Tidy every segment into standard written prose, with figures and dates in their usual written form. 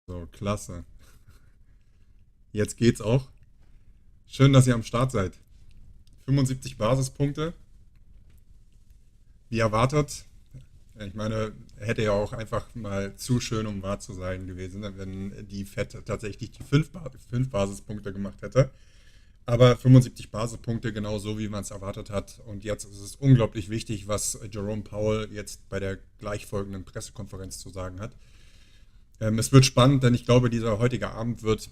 So, klasse. Jetzt geht's auch. Schön, dass ihr am Start seid. 75 Basispunkte, wie erwartet. Ich meine, hätte ja auch einfach mal zu schön, um wahr zu sein gewesen, wenn die FED tatsächlich die 5 Basispunkte gemacht hätte. Aber 75 Basispunkte, genau so, wie man es erwartet hat. Und jetzt ist es unglaublich wichtig, was Jerome Powell jetzt bei der gleichfolgenden Pressekonferenz zu sagen hat. Es wird spannend, denn ich glaube, dieser heutige Abend wird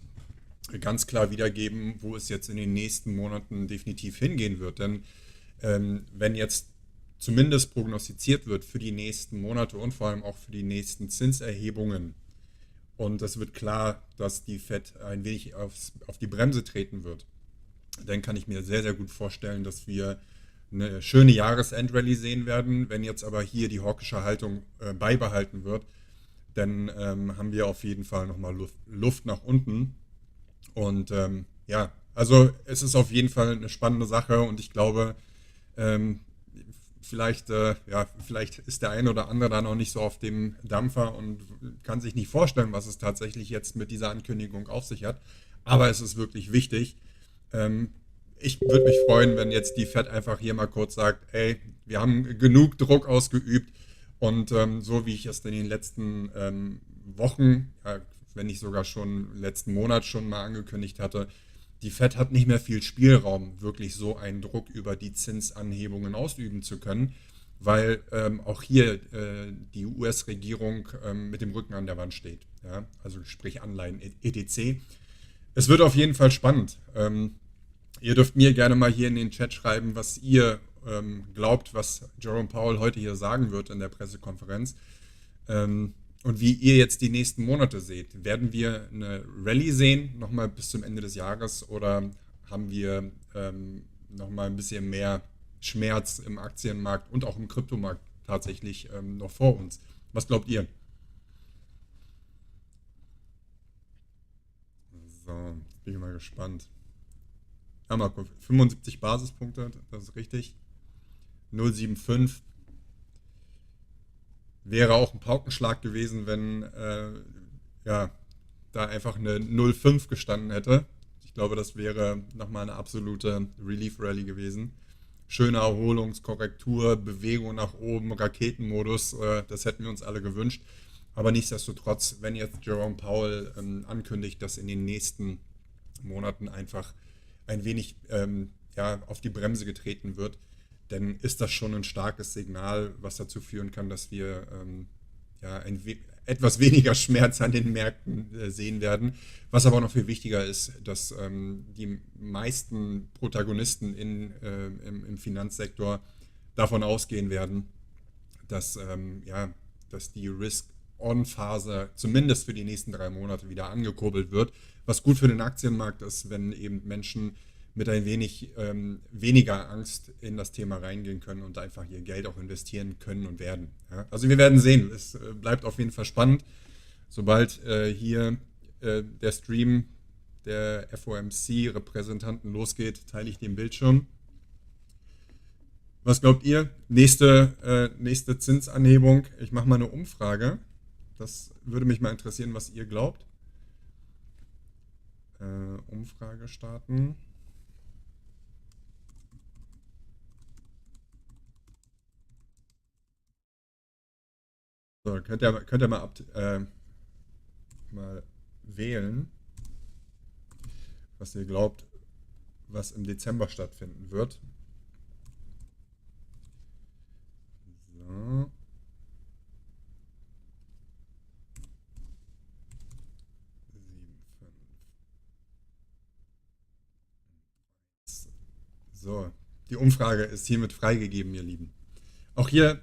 ganz klar wiedergeben, wo es jetzt in den nächsten Monaten definitiv hingehen wird. Denn wenn jetzt zumindest prognostiziert wird für die nächsten Monate und vor allem auch für die nächsten Zinserhebungen, und es wird klar, dass die FED ein wenig auf die Bremse treten wird, dann kann ich mir sehr, sehr gut vorstellen, dass wir eine schöne Jahresendrallye sehen werden. Wenn jetzt aber hier die hawkische Haltung beibehalten wird, dann haben wir auf jeden Fall nochmal Luft nach unten. Und ja, also es ist auf jeden Fall eine spannende Sache und ich glaube, ähm, vielleicht ist der eine oder andere da noch nicht so auf dem Dampfer und kann sich nicht vorstellen, was es tatsächlich jetzt mit dieser Ankündigung auf sich hat. Aber es ist wirklich wichtig. Ähm, Ich würde mich freuen, wenn jetzt die Fed einfach hier mal kurz sagt, ey, wir haben genug Druck ausgeübt und so wie ich es in den letzten Wochen, ja, wenn nicht sogar schon letzten Monat schon mal angekündigt hatte, die Fed hat nicht mehr viel Spielraum, wirklich so einen Druck über die Zinsanhebungen ausüben zu können, weil auch hier die US-Regierung mit dem Rücken an der Wand steht. Ja? Also sprich Anleihen etc. Es wird auf jeden Fall spannend. Ihr dürft mir gerne mal hier in den Chat schreiben, was ihr glaubt, was Jerome Powell heute hier sagen wird in der Pressekonferenz. Und wie ihr jetzt die nächsten Monate seht. Werden wir eine Rallye sehen, nochmal bis zum Ende des Jahres, oder haben wir nochmal ein bisschen mehr Schmerz im Aktienmarkt und auch im Kryptomarkt tatsächlich noch vor uns? Was glaubt ihr? So, jetzt bin ich mal gespannt. Ja, Marco, 75 Basispunkte, das ist richtig. 0,75 wäre auch ein Paukenschlag gewesen, wenn ja, da einfach eine 0,5 gestanden hätte. Ich glaube, das wäre nochmal eine absolute Relief Rally gewesen. Schöne Erholungskorrektur, Bewegung nach oben, Raketenmodus, das hätten wir uns alle gewünscht. Aber nichtsdestotrotz, wenn jetzt Jerome Powell ankündigt, dass in den nächsten Monaten einfach ein wenig ja, auf die Bremse getreten wird, dann ist das schon ein starkes Signal, was dazu führen kann, dass wir ja, etwas weniger Schmerz an den Märkten sehen werden. Was aber noch viel wichtiger ist, dass die meisten Protagonisten im Finanzsektor davon ausgehen werden, dass, ja, dass die Risk-On-Phase zumindest für die nächsten 3 Monate wieder angekurbelt wird. Was gut für den Aktienmarkt ist, wenn eben Menschen mit ein wenig weniger Angst in das Thema reingehen können und einfach ihr Geld auch investieren können und werden. Ja? Also wir werden sehen. Es bleibt auf jeden Fall spannend. Sobald hier der Stream der FOMC-Repräsentanten losgeht, teile ich den Bildschirm. Was glaubt ihr? Nächste Zinsanhebung. Ich mache mal eine Umfrage. Das würde mich mal interessieren, was ihr glaubt. Umfrage starten. So, könnt ihr mal wählen, was ihr glaubt, was im Dezember stattfinden wird. So. So, die Umfrage ist hiermit freigegeben, ihr Lieben. Auch hier,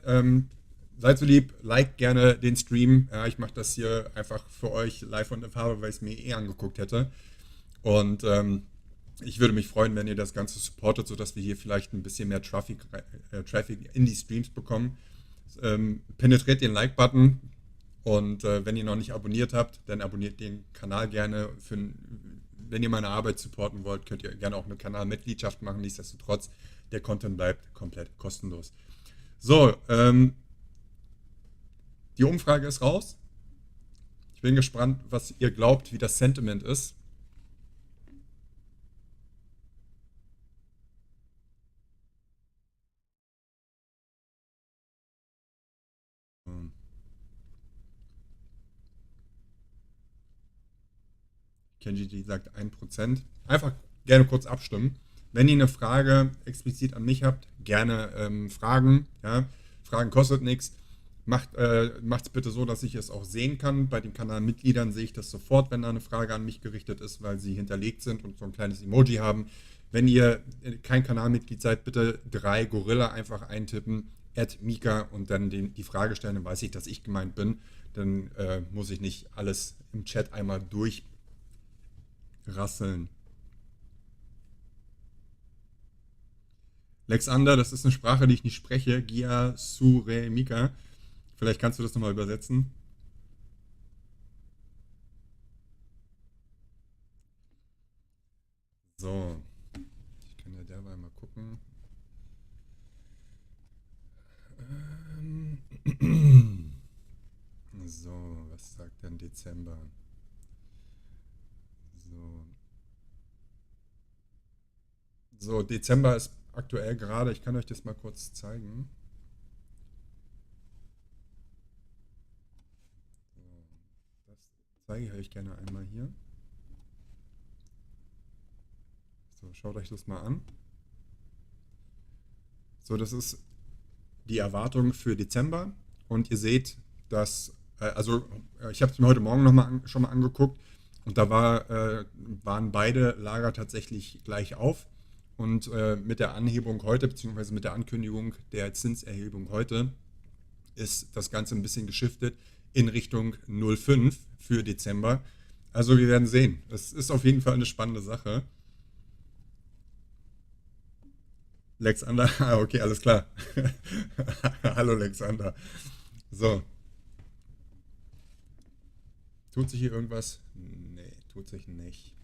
seid so lieb, liked gerne den Stream. Ja, ich mache das hier einfach für euch live und in Farbe, weil ich es mir eh angeguckt hätte. Und ich würde mich freuen, wenn ihr das Ganze supportet, sodass wir hier vielleicht ein bisschen mehr Traffic in die Streams bekommen. Penetriert den Like-Button und wenn ihr noch nicht abonniert habt, dann abonniert den Kanal gerne. Wenn ihr meine Arbeit supporten wollt, könnt ihr gerne auch eine Kanalmitgliedschaft machen. Nichtsdestotrotz, der Content bleibt komplett kostenlos. So, die Umfrage ist raus. Ich bin gespannt, was ihr glaubt, wie das Sentiment ist. Kenji, die sagt 1%. Einfach gerne kurz abstimmen. Wenn ihr eine Frage explizit an mich habt, gerne fragen. Ja? Fragen kostet nichts. Macht es bitte so, dass ich es auch sehen kann. Bei den Kanalmitgliedern sehe ich das sofort, wenn da eine Frage an mich gerichtet ist, weil sie hinterlegt sind und so ein kleines Emoji haben. Wenn ihr kein Kanalmitglied seid, bitte 3 Gorilla einfach eintippen, @mika und dann die Frage stellen, dann weiß ich, dass ich gemeint bin. Dann muss ich nicht alles im Chat einmal durchrasseln. Lexander, das ist eine Sprache, die ich nicht spreche. Gia Sure Mika. Vielleicht kannst du das nochmal übersetzen. So. Ich kann ja derweil mal gucken. So, was sagt denn Dezember? So, Dezember ist aktuell gerade, ich kann euch das mal kurz zeigen. Das zeige ich euch gerne einmal hier. So, schaut euch das mal an. So, das ist die Erwartung für Dezember und ihr seht, dass, ich habe es mir heute Morgen schon mal angeguckt und da waren beide Lager tatsächlich gleich auf und mit der Anhebung heute, beziehungsweise mit der Ankündigung der Zinserhebung heute, ist das Ganze ein bisschen geschiftet in Richtung 0,5 für Dezember. Also wir werden sehen. Es ist auf jeden Fall eine spannende Sache. Lexander, okay, alles klar. Hallo Lexander. So. Tut sich hier irgendwas? Nee, tut sich nicht.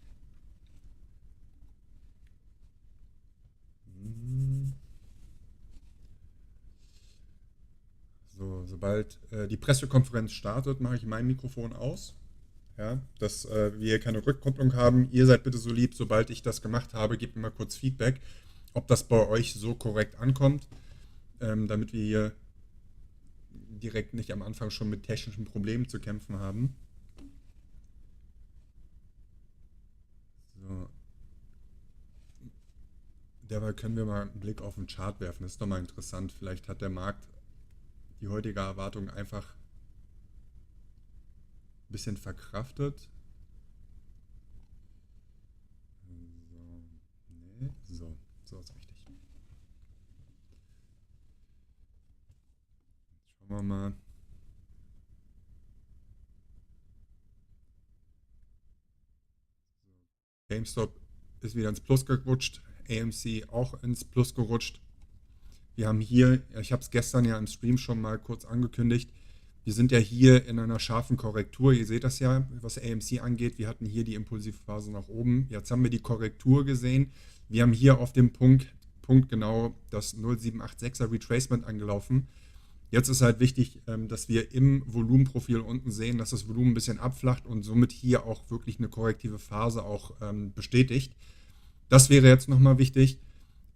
So, sobald die Pressekonferenz startet, mache ich mein Mikrofon aus. Ja, dass wir hier keine Rückkopplung haben. Ihr seid bitte so lieb, sobald ich das gemacht habe, gebt mir mal kurz Feedback, ob das bei euch so korrekt ankommt, damit wir hier direkt nicht am Anfang schon mit technischen Problemen zu kämpfen haben. So. Dabei können wir mal einen Blick auf den Chart werfen. Das ist doch mal interessant. Vielleicht hat der Markt die heutige Erwartung einfach ein bisschen verkraftet. So ist richtig. Schauen wir mal. GameStop ist wieder ins Plus gerutscht, AMC auch ins Plus gerutscht. Wir haben hier, ich habe es gestern ja im Stream schon mal kurz angekündigt, wir sind ja hier in einer scharfen Korrektur. Ihr seht das ja, was AMC angeht. Wir hatten hier die impulsive Phase nach oben. Jetzt haben wir die Korrektur gesehen. Wir haben hier auf dem Punkt genau das 0786er Retracement angelaufen. Jetzt ist halt wichtig, dass wir im Volumenprofil unten sehen, dass das Volumen ein bisschen abflacht und somit hier auch wirklich eine korrektive Phase auch bestätigt. Das wäre jetzt nochmal wichtig.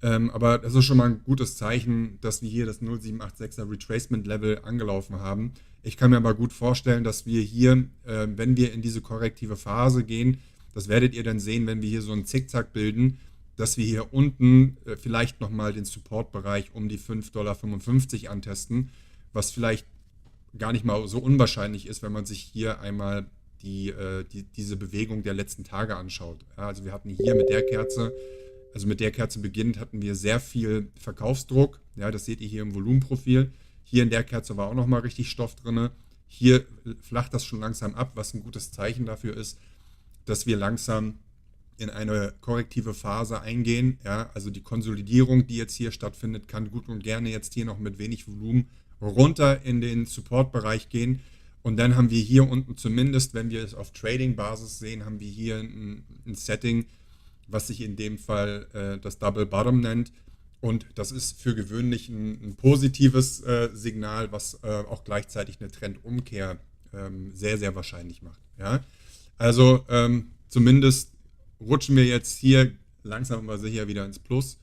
Aber das ist schon mal ein gutes Zeichen, dass wir hier das 0786er Retracement Level angelaufen haben. Ich kann mir aber gut vorstellen, dass wir hier, wenn wir in diese korrektive Phase gehen, das werdet ihr dann sehen, wenn wir hier so einen Zickzack bilden, dass wir hier unten vielleicht nochmal den Support-Bereich um die 5,55 $ antesten, was vielleicht gar nicht mal so unwahrscheinlich ist, wenn man sich hier einmal diese Bewegung der letzten Tage anschaut. Ja, also wir hatten hier mit der Kerze beginnend, hatten wir sehr viel Verkaufsdruck. Ja, das seht ihr hier im Volumenprofil. Hier in der Kerze war auch nochmal richtig Stoff drin. Hier flacht das schon langsam ab, was ein gutes Zeichen dafür ist, dass wir langsam in eine korrektive Phase eingehen. Ja, also die Konsolidierung, die jetzt hier stattfindet, kann gut und gerne jetzt hier noch mit wenig Volumen runter in den Support-Bereich gehen. Und dann haben wir hier unten zumindest, wenn wir es auf Trading-Basis sehen, haben wir hier ein Setting, was sich in dem Fall das Double Bottom nennt. Und das ist für gewöhnlich ein positives Signal, was auch gleichzeitig eine Trendumkehr sehr, sehr wahrscheinlich macht. Ja? Also zumindest rutschen wir jetzt hier langsam aber sicher wieder ins Plus.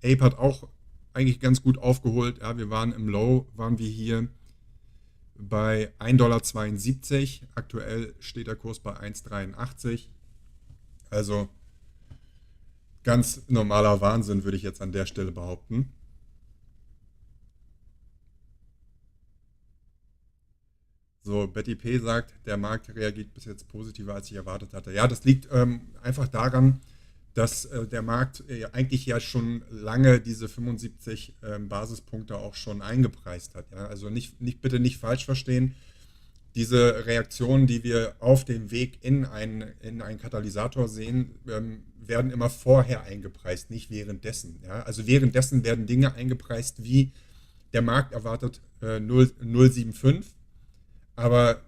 APE hat auch eigentlich ganz gut aufgeholt. Ja, wir waren im Low, waren wir hier bei 1,72 $. Aktuell steht der Kurs bei 1,83. Also ganz normaler Wahnsinn, würde ich jetzt an der Stelle behaupten. So, Betty P. sagt, der Markt reagiert bis jetzt positiver, als ich erwartet hatte. Ja, das liegt einfach daran, dass der Markt eigentlich ja schon lange diese 75 Basispunkte auch schon eingepreist hat. Ja? Also bitte nicht falsch verstehen. Diese Reaktionen, die wir auf dem Weg in einen Katalysator sehen, werden immer vorher eingepreist, nicht währenddessen. Ja? Also währenddessen werden Dinge eingepreist, wie der Markt erwartet 0,75, aber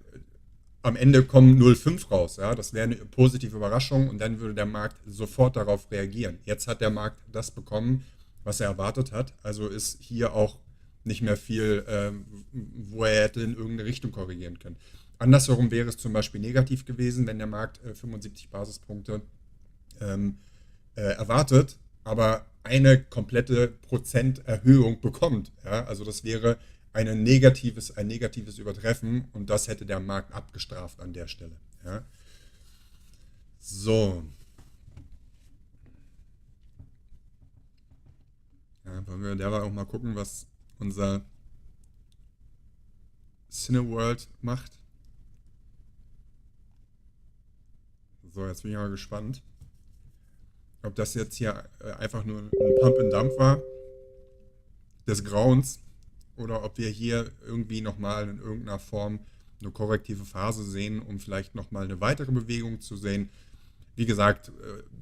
am Ende kommen 0,5 raus. Ja? Das wäre eine positive Überraschung und dann würde der Markt sofort darauf reagieren. Jetzt hat der Markt das bekommen, was er erwartet hat. Also ist hier auch nicht mehr viel, wo er hätte in irgendeine Richtung korrigieren können. Andersherum wäre es zum Beispiel negativ gewesen, wenn der Markt 75 Basispunkte erwartet, aber eine komplette Prozenterhöhung bekommt. Ja? Also das wäre ein negatives Übertreffen und das hätte der Markt abgestraft an der Stelle. Ja? So. Ja, wollen wir derweil auch mal gucken, was unser Cineworld macht. So, jetzt bin ich mal gespannt, ob das jetzt hier einfach nur ein Pump and Dump war des Grauens oder ob wir hier irgendwie nochmal in irgendeiner Form eine korrektive Phase sehen, um vielleicht nochmal eine weitere Bewegung zu sehen. Wie gesagt,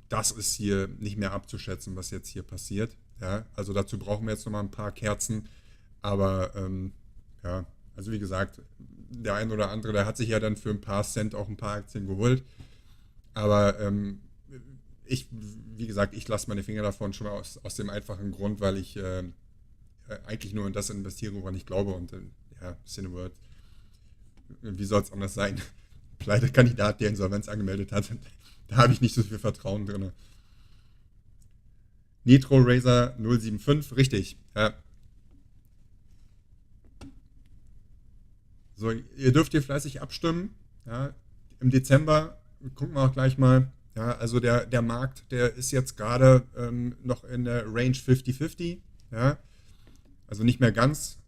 das ist hier nicht mehr abzuschätzen, was jetzt hier passiert. Ja, also dazu brauchen wir jetzt nochmal ein paar Kerzen. Aber ja, also wie gesagt, der ein oder andere, der hat sich ja dann für ein paar Cent auch ein paar Aktien geholt. Aber wie gesagt, ich lasse meine Finger davon schon aus dem einfachen Grund, weil ich eigentlich nur in das investiere, woran ich glaube. Und ja, Cineworld, wie soll es anders sein? Pleitekandidat, der Insolvenz angemeldet hat, da habe ich nicht so viel Vertrauen drin. Nitro Razer 075, richtig. Ja. So, ihr dürft hier fleißig abstimmen. Ja. Im Dezember gucken wir auch gleich mal. Ja, also der Markt, der ist jetzt gerade noch in der Range 50-50. Ja. Also nicht mehr ganz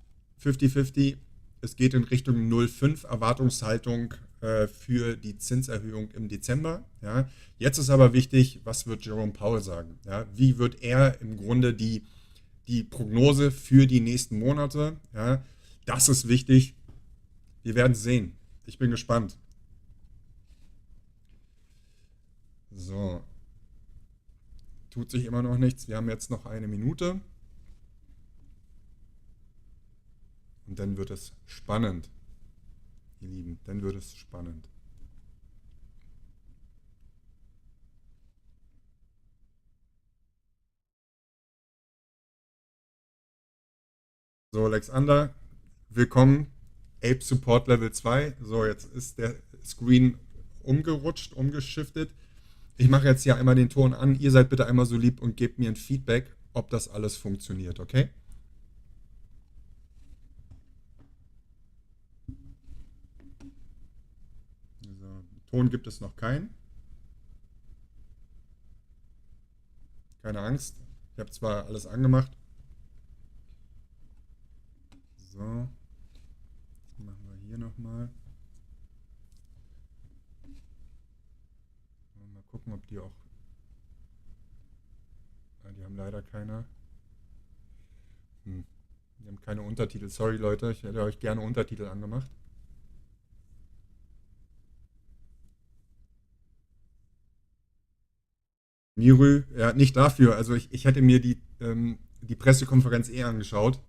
50-50. Es geht in Richtung 0,5 Erwartungshaltung für die Zinserhöhung im Dezember. Ja. Jetzt ist aber wichtig, was wird Jerome Powell sagen? Ja. Wie wird er im Grunde die Prognose für die nächsten Monate? Ja. Das ist wichtig. Wir werden sehen. Ich bin gespannt. So. Tut sich immer noch nichts. Wir haben jetzt noch eine Minute. Und dann wird es spannend, ihr Lieben. Dann wird es spannend. So, Alexander, willkommen. Ape Support Level 2. So, jetzt ist der Screen umgeschiftet. Ich mache jetzt hier einmal den Ton an. Ihr seid bitte einmal so lieb und gebt mir ein Feedback, ob das alles funktioniert, okay? So, Ton gibt es noch keinen. Keine Angst. Ich habe zwar alles angemacht. So. Machen wir hier nochmal. Mal gucken, ob die auch... Die haben leider keine... Die haben keine Untertitel. Sorry, Leute. Ich hätte euch gerne Untertitel angemacht. Mirü, ja, nicht dafür. Also ich hätte mir die Pressekonferenz angeschaut.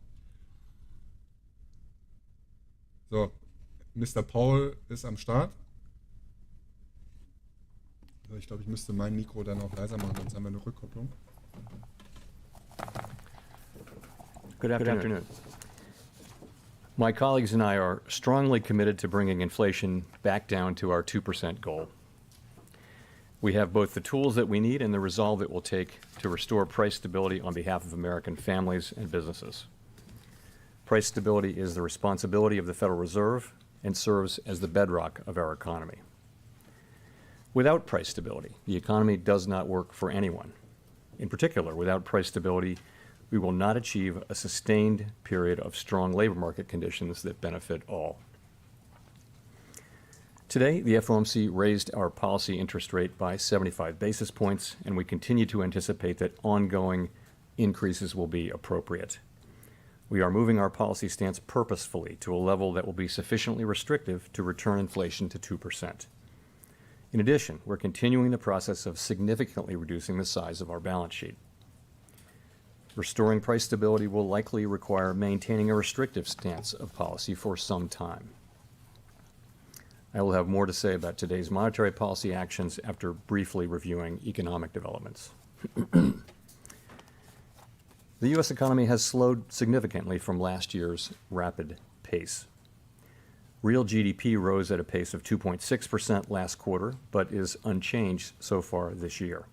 So, Mr. Paul ist am Start. Also ich glaube, ich müsste mein Mikro dann auch leiser machen, sonst haben wir eine Rückkopplung. Good afternoon. My colleagues and I are strongly committed to bringing inflation back down to our 2% goal. We have both the tools that we need and the resolve it will take to restore price stability on behalf of American families and businesses. Price stability is the responsibility of the Federal Reserve and serves as the bedrock of our economy. Without price stability, the economy does not work for anyone. In particular, without price stability, we will not achieve a sustained period of strong labor market conditions that benefit all. Today, the FOMC raised our policy interest rate by 75 basis points, and we continue to anticipate that ongoing increases will be appropriate. We are moving our policy stance purposefully to a level that will be sufficiently restrictive to return inflation to 2%. In addition, we're continuing the process of significantly reducing the size of our balance sheet. Restoring price stability will likely require maintaining a restrictive stance of policy for some time. I will have more to say about today's monetary policy actions after briefly reviewing economic developments. The U.S. economy has slowed significantly from last year's rapid pace. Real GDP rose at a pace of 2.6% last quarter, but is unchanged so far this year.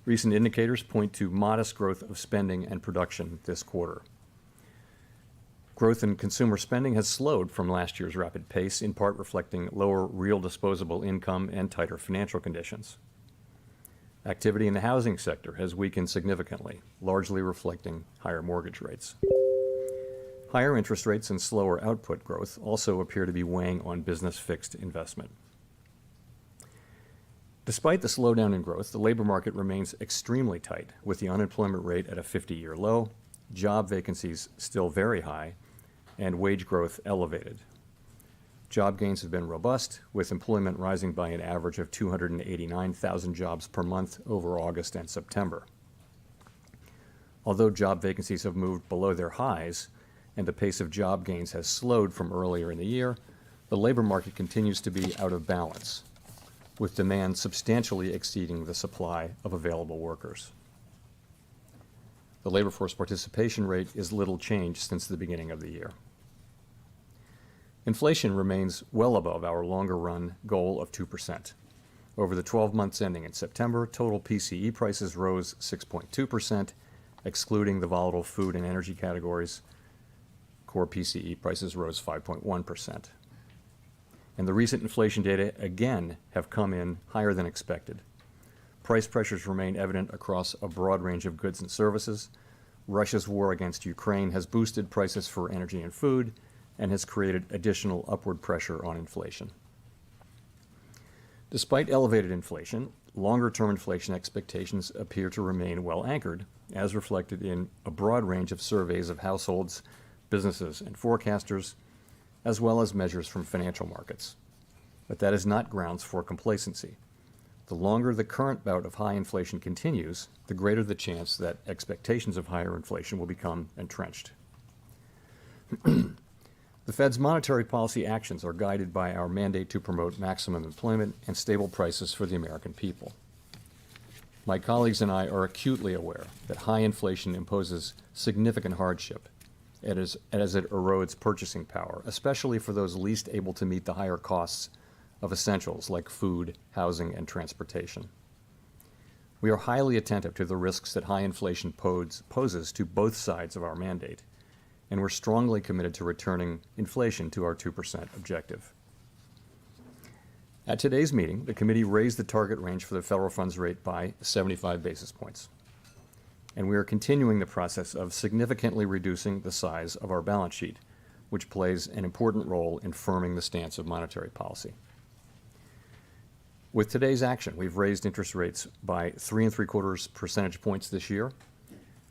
Recent indicators point to modest growth of spending and production this quarter. Growth in consumer spending has slowed from last year's rapid pace, in part reflecting lower real disposable income and tighter financial conditions. Activity in the housing sector has weakened significantly, largely reflecting higher mortgage rates. Higher interest rates and slower output growth also appear to be weighing on business fixed investment. Despite the slowdown in growth, the labor market remains extremely tight, with the unemployment rate at a 50-year low, job vacancies still very high, and wage growth elevated. Job gains have been robust, with employment rising by an average of 289,000 jobs per month over August and September. Although job vacancies have moved below their highs and the pace of job gains has slowed from earlier in the year, the labor market continues to be out of balance, with demand substantially exceeding the supply of available workers. The labor force participation rate is little changed since the beginning of the year. Inflation remains well above our longer-run goal of 2%. Over the 12 months ending in September, total PCE prices rose 6.2%, excluding the volatile food and energy categories. Core PCE prices rose 5.1%. And the recent inflation data again have come in higher than expected. Price pressures remain evident across a broad range of goods and services. Russia's war against Ukraine has boosted prices for energy and food and has created additional upward pressure on inflation. Despite elevated inflation, longer-term inflation expectations appear to remain well anchored, as reflected in a broad range of surveys of households, businesses, and forecasters, as well as measures from financial markets. But that is not grounds for complacency. The longer the current bout of high inflation continues, the greater the chance that expectations of higher inflation will become entrenched. The Fed's monetary policy actions are guided by our mandate to promote maximum employment and stable prices for the American people. My colleagues and I are acutely aware that high inflation imposes significant hardship as it erodes purchasing power, especially for those least able to meet the higher costs of essentials like food, housing, and transportation. We are highly attentive to the risks that high inflation poses to both sides of our mandate, and we're strongly committed to returning inflation to our 2% objective. At today's meeting, the committee raised the target range for the federal funds rate by 75 basis points. And we are continuing the process of significantly reducing the size of our balance sheet, which plays an important role in firming the stance of monetary policy. With today's action, we've raised interest rates by 3.75 percentage points this year.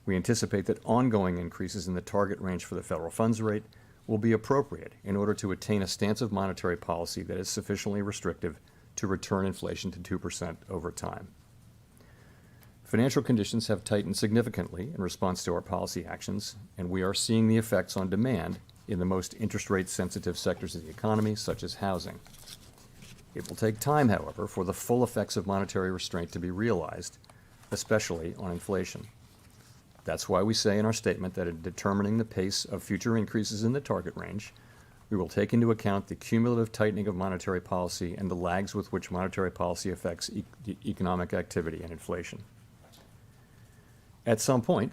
We anticipate that ongoing increases in the target range for the federal funds rate will be appropriate in order to attain a stance of monetary policy that is sufficiently restrictive to return inflation to 2% over time. Financial conditions have tightened significantly in response to our policy actions, and we are seeing the effects on demand in the most interest rate sensitive sectors of the economy, such as housing. It will take time, however, for the full effects of monetary restraint to be realized, especially on inflation. That's why we say in our statement that in determining the pace of future increases in the target range, we will take into account the cumulative tightening of monetary policy and the lags with which monetary policy affects economic activity and inflation. At some point,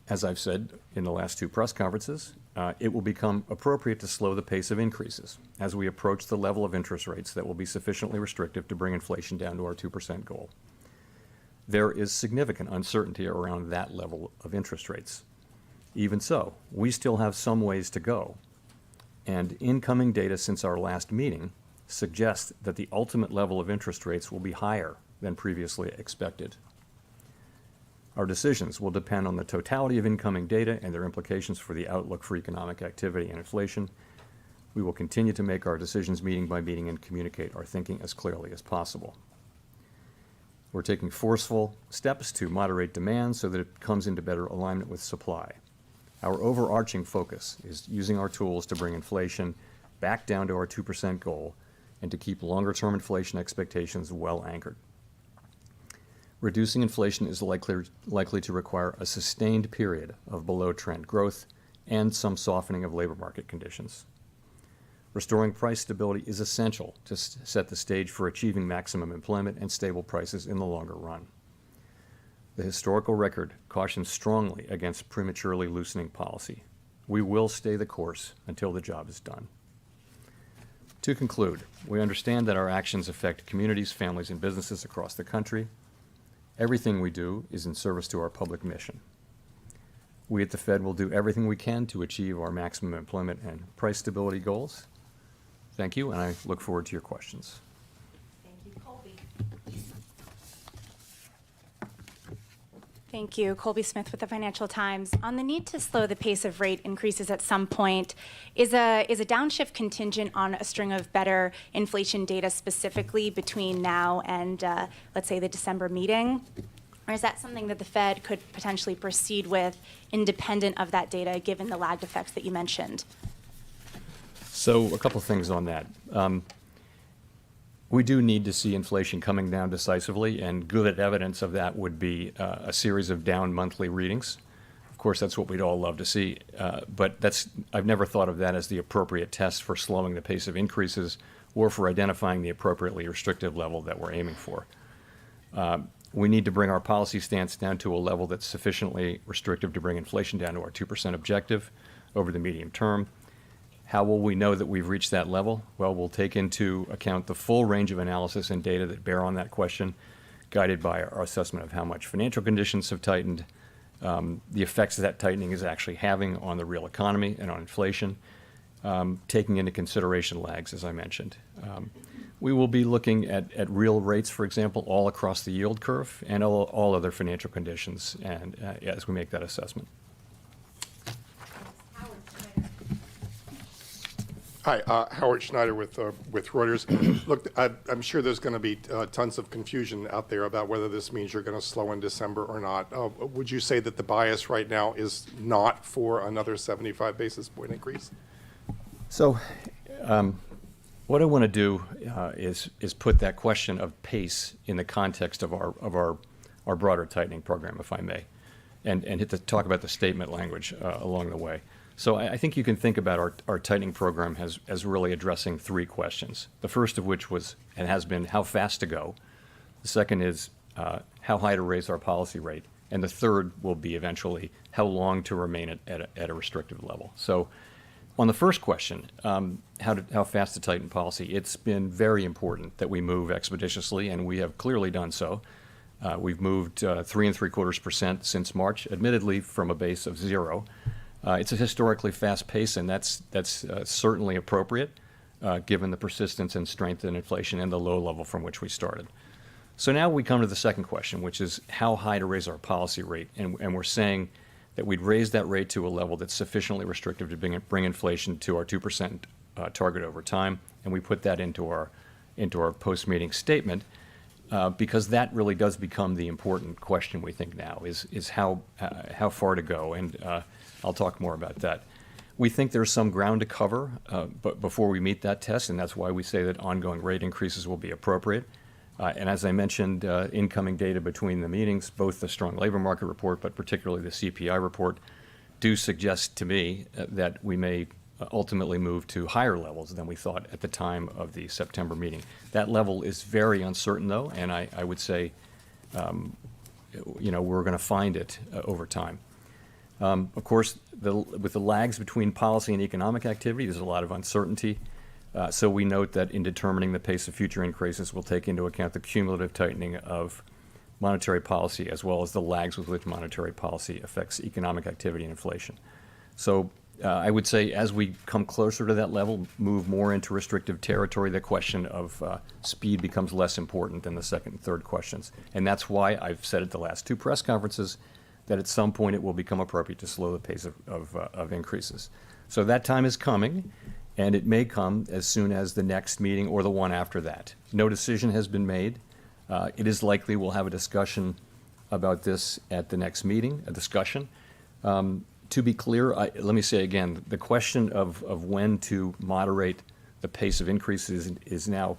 as I've said in the last two press conferences, it will become appropriate to slow the pace of increases as we approach the level of interest rates that will be sufficiently restrictive to bring inflation down to our 2% goal. There is significant uncertainty around that level of interest rates. Even so, we still have some ways to go, and incoming data since our last meeting suggests that the ultimate level of interest rates will be higher than previously expected. Our decisions will depend on the totality of incoming data and their implications for the outlook for economic activity and inflation. We will continue to make our decisions meeting by meeting and communicate our thinking as clearly as possible. We're taking forceful steps to moderate demand so that it comes into better alignment with supply. Our overarching focus is using our tools to bring inflation back down to our 2% goal and to keep longer-term inflation expectations well anchored. Reducing inflation is likely to require a sustained period of below-trend growth and some softening of labor market conditions. Restoring price stability is essential to set the stage for achieving maximum employment and stable prices in the longer run. The historical record cautions strongly against prematurely loosening policy. We will stay the course until the job is done. To conclude, we understand that our actions affect communities, families, and businesses across the country. Everything we do is in service to our public mission. We at the Fed will do everything we can to achieve our maximum employment and price stability goals. Thank you, and I look forward to your questions. Thank you, Colby. Thank you. Colby Smith with the Financial Times. On the need to slow the pace of rate increases at some point, is a downshift contingent on a string of better inflation data specifically between now and, let's say, the December meeting? Or is that something that the Fed could potentially proceed with independent of that data, given the lagged effects that you mentioned? So a couple things on that. We do need to see inflation coming down decisively, and good evidence of that would be a series of down monthly readings. Of course, that's what we'd all love to see, but I've never thought of that as the appropriate test for slowing the pace of increases or for identifying the appropriately restrictive level that we're aiming for. We need to bring our policy stance down to a level that's sufficiently restrictive to bring inflation down to our 2% objective over the medium term. How will we know that we've reached that level? Well, we'll take into account the full range of analysis and data that bear on that question, guided by our assessment of how much financial conditions have tightened, the effects that tightening is actually having on the real economy and on inflation, taking into consideration lags, as I mentioned. We will be looking at real rates, for example, all across the yield curve and all other financial conditions, and as we make that assessment. Hi, Howard Schneider with Reuters. Look, I'm sure there's going to be tons of confusion out there about whether this means you're going to slow in December or not. Would you say that the bias right now is not for another 75 basis point increase? So what I want to do is put that question of pace in the context of our broader tightening program, if I may, and talk about the statement language along the way. So I think you can think about our tightening program as really addressing three questions. The first of which was, and has been, how fast to go. The second is how high to raise our policy rate. And the third will be eventually how long to remain at a restrictive level. So on the first question, how fast to tighten policy, it's been very important that we move expeditiously, and we have clearly done so. We've moved 3.75% since March, admittedly from a base of 0. It's a historically fast pace, and that's certainly appropriate, given the persistence and strength in inflation and the low level from which we started. So now we come to the second question, which is how high to raise our policy rate, and we're saying that we'd raise that rate to a level that's sufficiently restrictive to bring inflation to our 2% target over time, and we put that into our post-meeting statement. Because that really does become the important question we think now is how far to go, and I'll talk more about that. We think there's some ground to cover but before we meet that test, and that's why we say that ongoing rate increases will be appropriate. And as I mentioned, incoming data between the meetings, both the strong labor market report, but particularly the CPI report, do suggest to me that we may ultimately move to higher levels than we thought at the time of the September meeting. That level is very uncertain, though, and I would say, we're going to find it over time. Of course, with the lags between policy and economic activity, there's a lot of uncertainty. So we note that in determining the pace of future increases, we'll take into account the cumulative tightening of monetary policy as well as the lags with which monetary policy affects economic activity and inflation. So I would say as we come closer to that level, move more into restrictive territory, the question of speed becomes less important than the second and third questions. And that's why I've said at the last two press conferences that at some point it will become appropriate to slow the pace of increases. So that time is coming, and it may come as soon as the next meeting or the one after that. No decision has been made. It is likely we'll have a discussion about this at the next meeting, a discussion. To be clear, let me say again, the question of when to moderate the pace of increases is now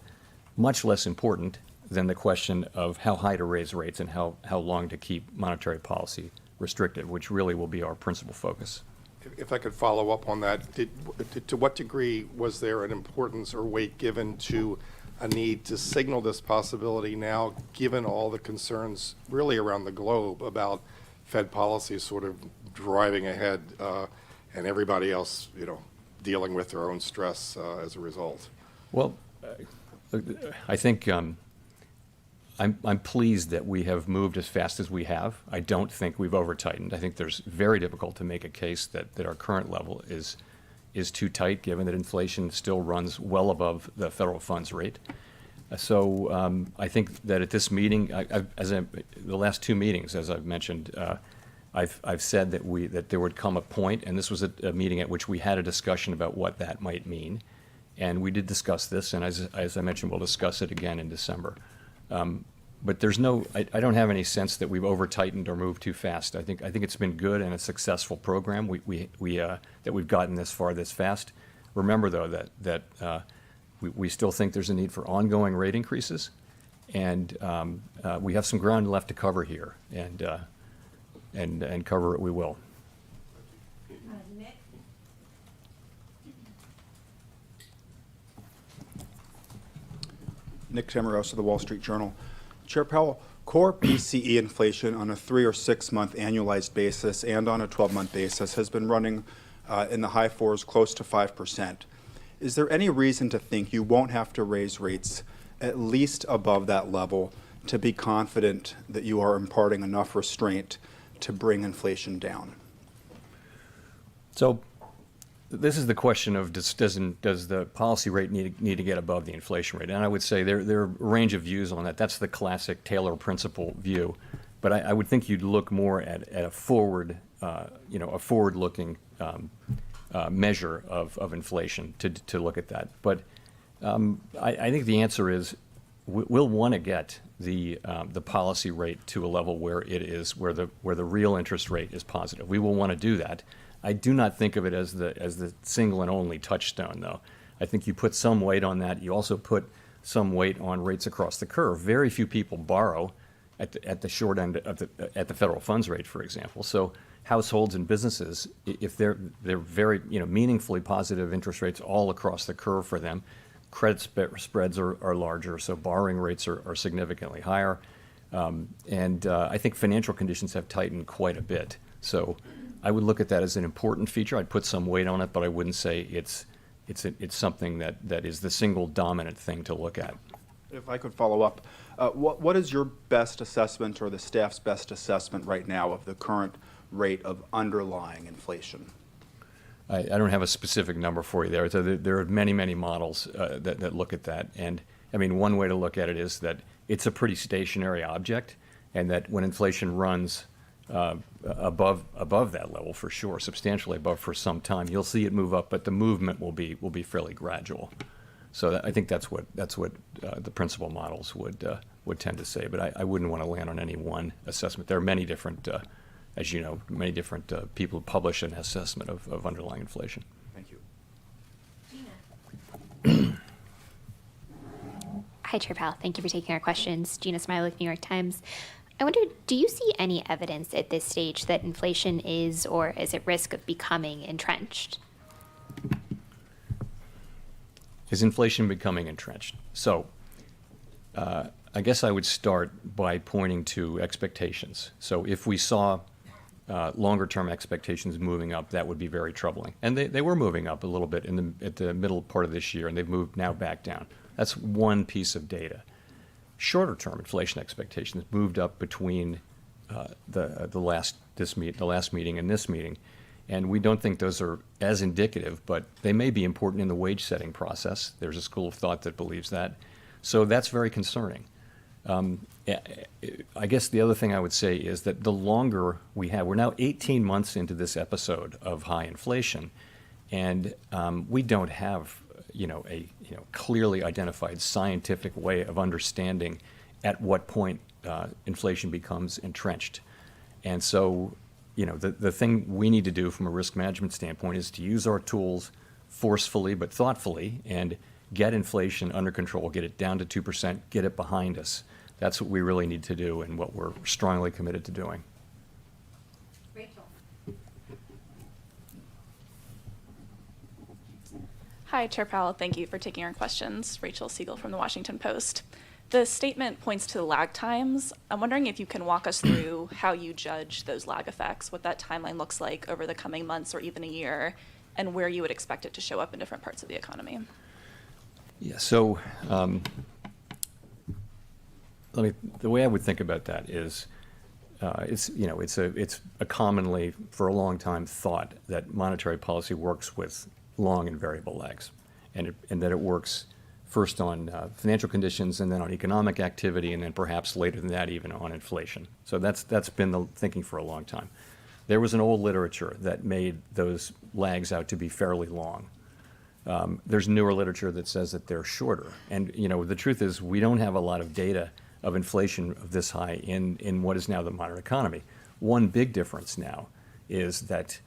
much less important than the question of how high to raise rates and how long to keep monetary policy restrictive, which really will be our principal focus. If I could follow up on that, to what degree was there an importance or weight given to a need to signal this possibility now, given all the concerns really around the globe about Fed policy sort of driving ahead and everybody else, dealing with their own stress as a result? Well, I think I'm pleased that we have moved as fast as we have. I don't think we've over-tightened. I think there's very difficult to make a case that our current level is too tight, given that inflation still runs well above the federal funds rate. So I think that at this meeting, the last two meetings, as I've mentioned, I've said that there would come a point, and this was a meeting at which we had a discussion about what that might mean, and we did discuss this, and as I mentioned, we'll discuss it again in December. But there's I don't have any sense that we've over-tightened or moved too fast. I think it's been good and a successful program. That we've gotten this far this fast. Remember, though, that we still think there's a need for ongoing rate increases, and we have some ground left to cover here, and cover it we will. Nick? Nick Tamarosa of the Wall Street Journal. Chair Powell, core PCE inflation on a 3 or 6 month annualized basis and on a 12-month basis has been running in the high fours, close to 5%. Is there any reason to think you won't have to raise rates at least above that level to be confident that you are imparting enough restraint to bring inflation down? So this is the question of does the policy rate need to get above the inflation rate? And I would say there are a range of views on that. That's the classic Taylor principle view. But I would think you'd look more at a forward, a forward-looking measure of inflation to look at that. But I think the answer is we'll want to get the policy rate to a level where it is where the real interest rate is positive. We will want to do that. I do not think of it as the single and only touchstone, though. I think you put some weight on that. You also put some weight on rates across the curve. Very few people borrow at the short end at the federal funds rate, for example. So households and businesses, if they're very meaningfully positive interest rates all across the curve for them, credit spreads are larger, so borrowing rates are significantly higher, and I think financial conditions have tightened quite a bit. So I would look at that as an important feature. I'd put some weight on it, but I wouldn't say it's something that is the single dominant thing to look at. If I could follow up, what is your best assessment or the staff's best assessment right now of the current rate of underlying inflation? I don't have a specific number for you there. So there are many, many models that look at that. And I mean, one way to look at it is that it's a pretty stationary object, and that when inflation runs above that level, for sure, substantially above for some time, you'll see it move up, but the movement will be fairly gradual. So I think that's what the principal models would tend to say. But I wouldn't want to land on any one assessment. There are many different, as you know, people who publish an assessment of underlying inflation. Thank you. Gina. Hi, Chair Powell. Thank you for taking our questions. Gina Smilek, New York Times. I wonder, do you see any evidence at this stage that inflation is or is at risk of becoming entrenched? Is inflation becoming entrenched? So I guess I would start by pointing to expectations. So if we saw longer term expectations moving up, that would be very troubling. And they were moving up a little bit at the middle part of this year, and they've moved now back down. That's one piece of data. Shorter term inflation expectations moved up between the last meeting and this meeting. And we don't think those are as indicative, but they may be important in the wage setting process. There's a school of thought that believes that. So that's very concerning. I guess the other thing I would say is that the longer we have, we're now 18 months into this episode of high inflation, and we don't have a clearly identified scientific way of understanding at what point inflation becomes entrenched. And so the thing we need to do from a risk management standpoint is to use our tools forcefully but thoughtfully and get inflation under control, get it down to 2%, get it behind us. That's what we really need to do and what we're strongly committed to doing. Rachel. Hi, Chair Powell. Thank you for taking our questions. Rachel Siegel from the Washington Post. The statement points to lag times. I'm wondering if you can walk us through how you judge those lag effects, what that timeline looks like over the coming months or even a year, and where you would expect it to show up in different parts of the economy. Yeah, so the way I would think about that is it's a commonly, for a long time, thought that monetary policy works with long and variable lags, and that it works first on financial conditions and then on economic activity and then perhaps later than that even on inflation. So that's been the thinking for a long time. There was an old literature that made those lags out to be fairly long. There's newer literature that says that they're shorter. And the truth is we don't have a lot of data of inflation of this high in what is now the modern economy. One big difference now is that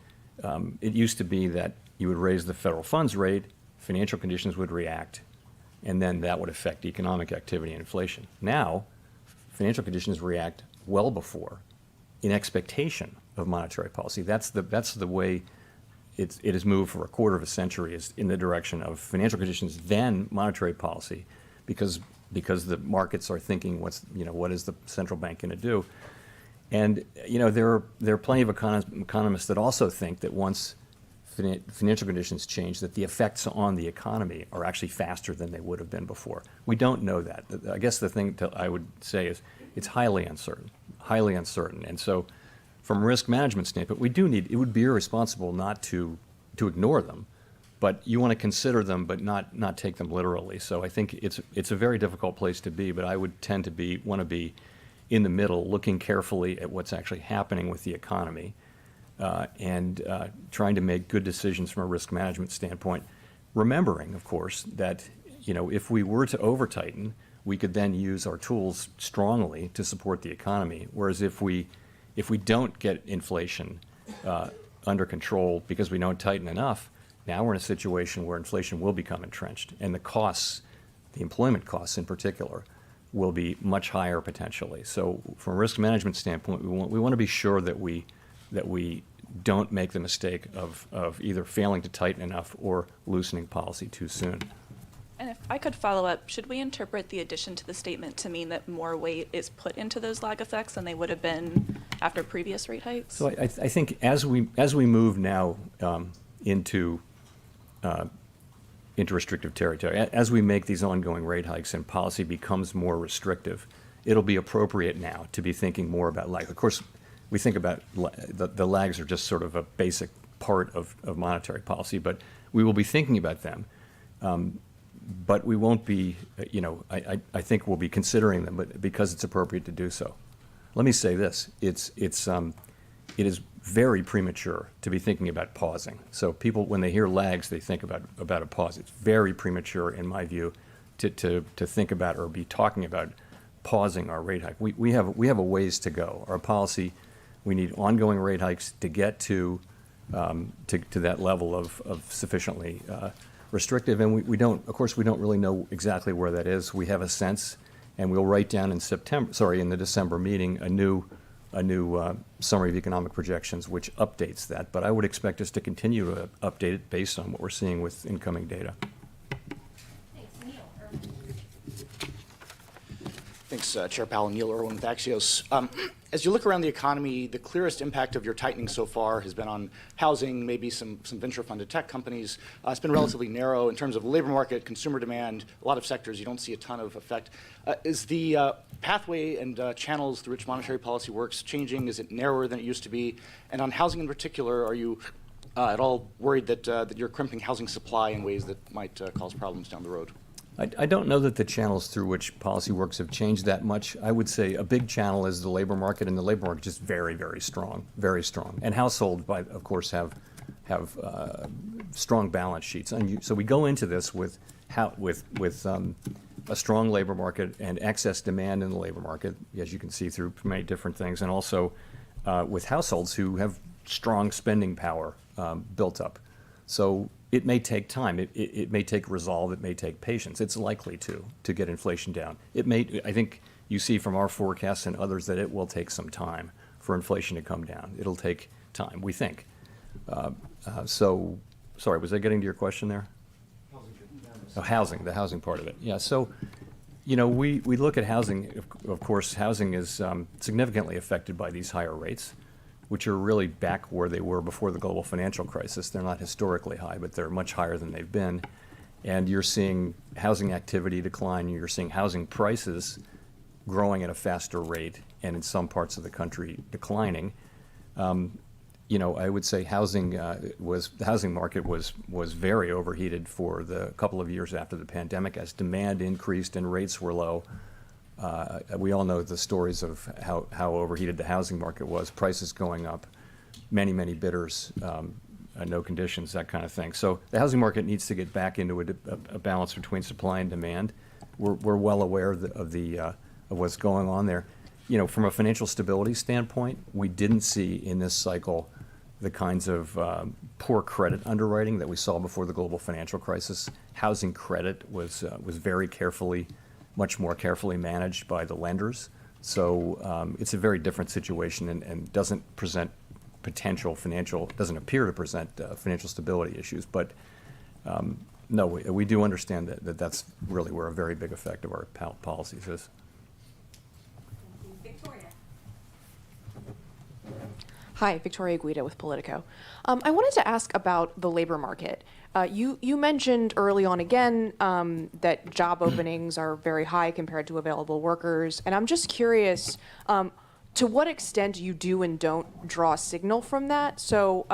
it used to be that you would raise the federal funds rate, financial conditions would react, and then that would affect economic activity and inflation. Now, financial conditions react well before, in expectation of monetary policy. That's the way it has moved for a quarter of a century, is in the direction of financial conditions, then monetary policy, because the markets are thinking what is the central bank going to do. And there are plenty of economists that also think that once financial conditions change, that the effects on the economy are actually faster than they would have been before. We don't know that. I guess the thing that I would say is it's highly uncertain. And so from a risk management standpoint, it would be irresponsible not to ignore them, but you want to consider them but not take them literally. So I think it's a very difficult place to be, but I would tend to want to be in the middle, looking carefully at what's actually happening with the economy, and trying to make good decisions from a risk management standpoint, remembering, of course, that if we were to over-tighten, we could then use our tools strongly to support the economy, whereas if we don't get inflation under control because we don't tighten enough, now we're in a situation where inflation will become entrenched, and the costs, the employment costs in particular, will be much higher potentially. So from a risk management standpoint, we want to be sure that we don't make the mistake of either failing to tighten enough or loosening policy too soon. And if I could follow up, should we interpret the addition to the statement to mean that more weight is put into those lag effects than they would have been after previous rate hikes? So I think as we move now into restrictive territory, as we make these ongoing rate hikes and policy becomes more restrictive, it'll be appropriate now to be thinking more about lag. Of course, we think about the lags are just sort of a basic part of monetary policy, but we will be thinking about them. But we won't be, I think we'll be considering them, but because it's appropriate to do so. Let me say this: it is very premature to be thinking about pausing. So people, when they hear lags, they think about a pause. It's very premature, in my view, to think about or be talking about pausing our rate hike. We have a ways to go. Our policy, we need ongoing rate hikes to get to that level of sufficiently restrictive, and we don't, of course, we don't really know exactly where that is. We have a sense, and we'll write down in the December meeting, a new summary of economic projections, which updates that. But I would expect us to continue to update it based on what we're seeing with incoming data. Thanks, Chair Powell. Neil Irwin with Axios. As you look around the economy, the clearest impact of your tightening so far has been on housing, maybe some venture-funded tech companies. It's been relatively narrow in terms of the labor market, consumer demand, a lot of sectors. You don't see a ton of effect. Is the pathway and channels through which monetary policy works changing? Is it narrower than it used to be? And on housing in particular, are you at all worried that you're crimping housing supply in ways that might cause problems down the road? I don't know that the channels through which policy works have changed that much. I would say a big channel is the labor market, and the labor market is just very, very strong, very strong. And households, of course, have strong balance sheets. And so we go into this with a strong labor market and excess demand in the labor market, as you can see through many different things, and also with households who have strong spending power built up. So it may take time. It may take resolve. It may take patience. It's likely to get inflation down. I think you see from our forecasts and others that it will take some time for inflation to come down. It'll take time, we think. Sorry, was I getting to your question there? Housing, the housing part of it. Yeah, so, we look at housing. Of course, housing is significantly affected by these higher rates, which are really back where they were before the global financial crisis. They're not historically high, but they're much higher than they've been. And you're seeing housing activity decline. You're seeing housing prices growing at a faster rate, and in some parts of the country declining. I would say the housing market was very overheated for the couple of years after the pandemic as demand increased and rates were low. We all know the stories of how overheated the housing market was, prices going up, many bidders, no conditions, that kind of thing. So the housing market needs to get back into a balance between supply and demand. We're well aware of what's going on there. From a financial stability standpoint, we didn't see in this cycle the kinds of poor credit underwriting that we saw before the global financial crisis. Housing credit was much more carefully managed by the lenders. So it's a very different situation and doesn't appear to present financial stability issues. But no, we do understand that's really where a very big effect of our policies is. Victoria. Hi, Victoria Guida with Politico. I wanted to ask about the labor market. You mentioned early on again that job openings are very high compared to available workers, and I'm just curious to what extent you do and don't draw a signal from that. So,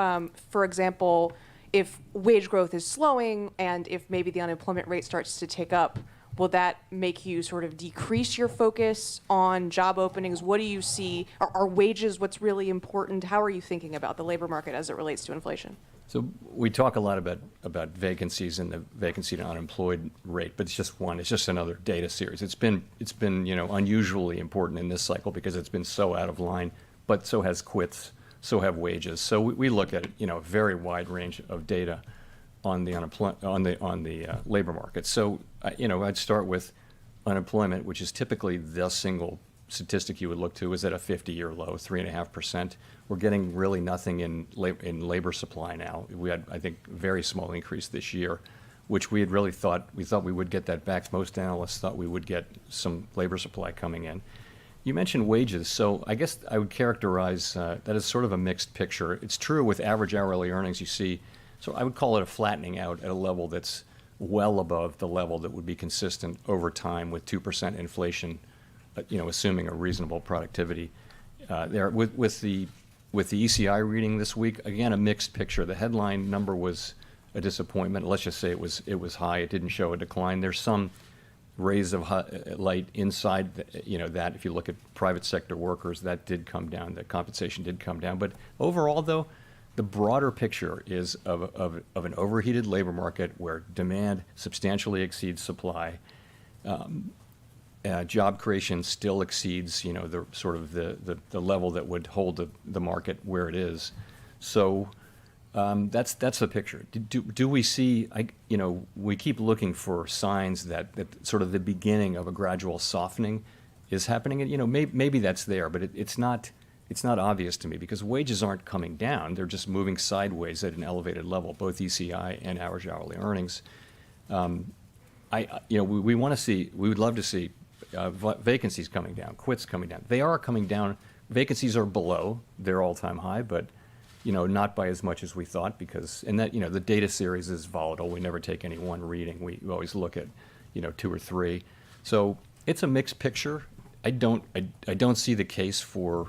for example, if wage growth is slowing and if maybe the unemployment rate starts to tick up, will that make you sort of decrease your focus on job openings? What do you see? Are wages what's really important? How are you thinking about the labor market as it relates to inflation? So we talk a lot about vacancies and the vacancy to unemployed rate, but it's just one. It's just another data series. It's been unusually important in this cycle because it's been so out of line, but so has quits, so have wages. So we look at a very wide range of data on the labor market. So I'd start with unemployment, which is typically the single statistic you would look to, is at a 50-year low, 3.5%. We're getting really nothing in labor supply now. We had, I think, a very small increase this year, which we had really thought we would get that back. Most analysts thought we would get some labor supply coming in. You mentioned wages, so I guess I would characterize that as sort of a mixed picture. It's true with average hourly earnings you see, so I would call it a flattening out at a level that's well above the level that would be consistent over time with 2% inflation, assuming a reasonable productivity. There with the ECI reading this week, again, a mixed picture. The headline number was a disappointment. Let's just say it was high. It didn't show a decline. There's some rays of light inside, that if you look at private sector workers, that did come down. The compensation did come down. But overall, though, the broader picture is of an overheated labor market where demand substantially exceeds supply. Job creation still exceeds, the sort of the level that would hold the market where it is. So That's the picture. Do we see? We keep looking for signs that sort of the beginning of a gradual softening is happening. And maybe that's there, but it's not. It's not obvious to me because wages aren't coming down; they're just moving sideways at an elevated level, both ECI and average hourly earnings. We want to see. We would love to see vacancies coming down, quits coming down. They are coming down. Vacancies are below their all-time high, but not by as much as we thought because, and that, the data series is volatile. We never take any one reading. We always look at, 2 or 3. So it's a mixed picture. I don't see the case for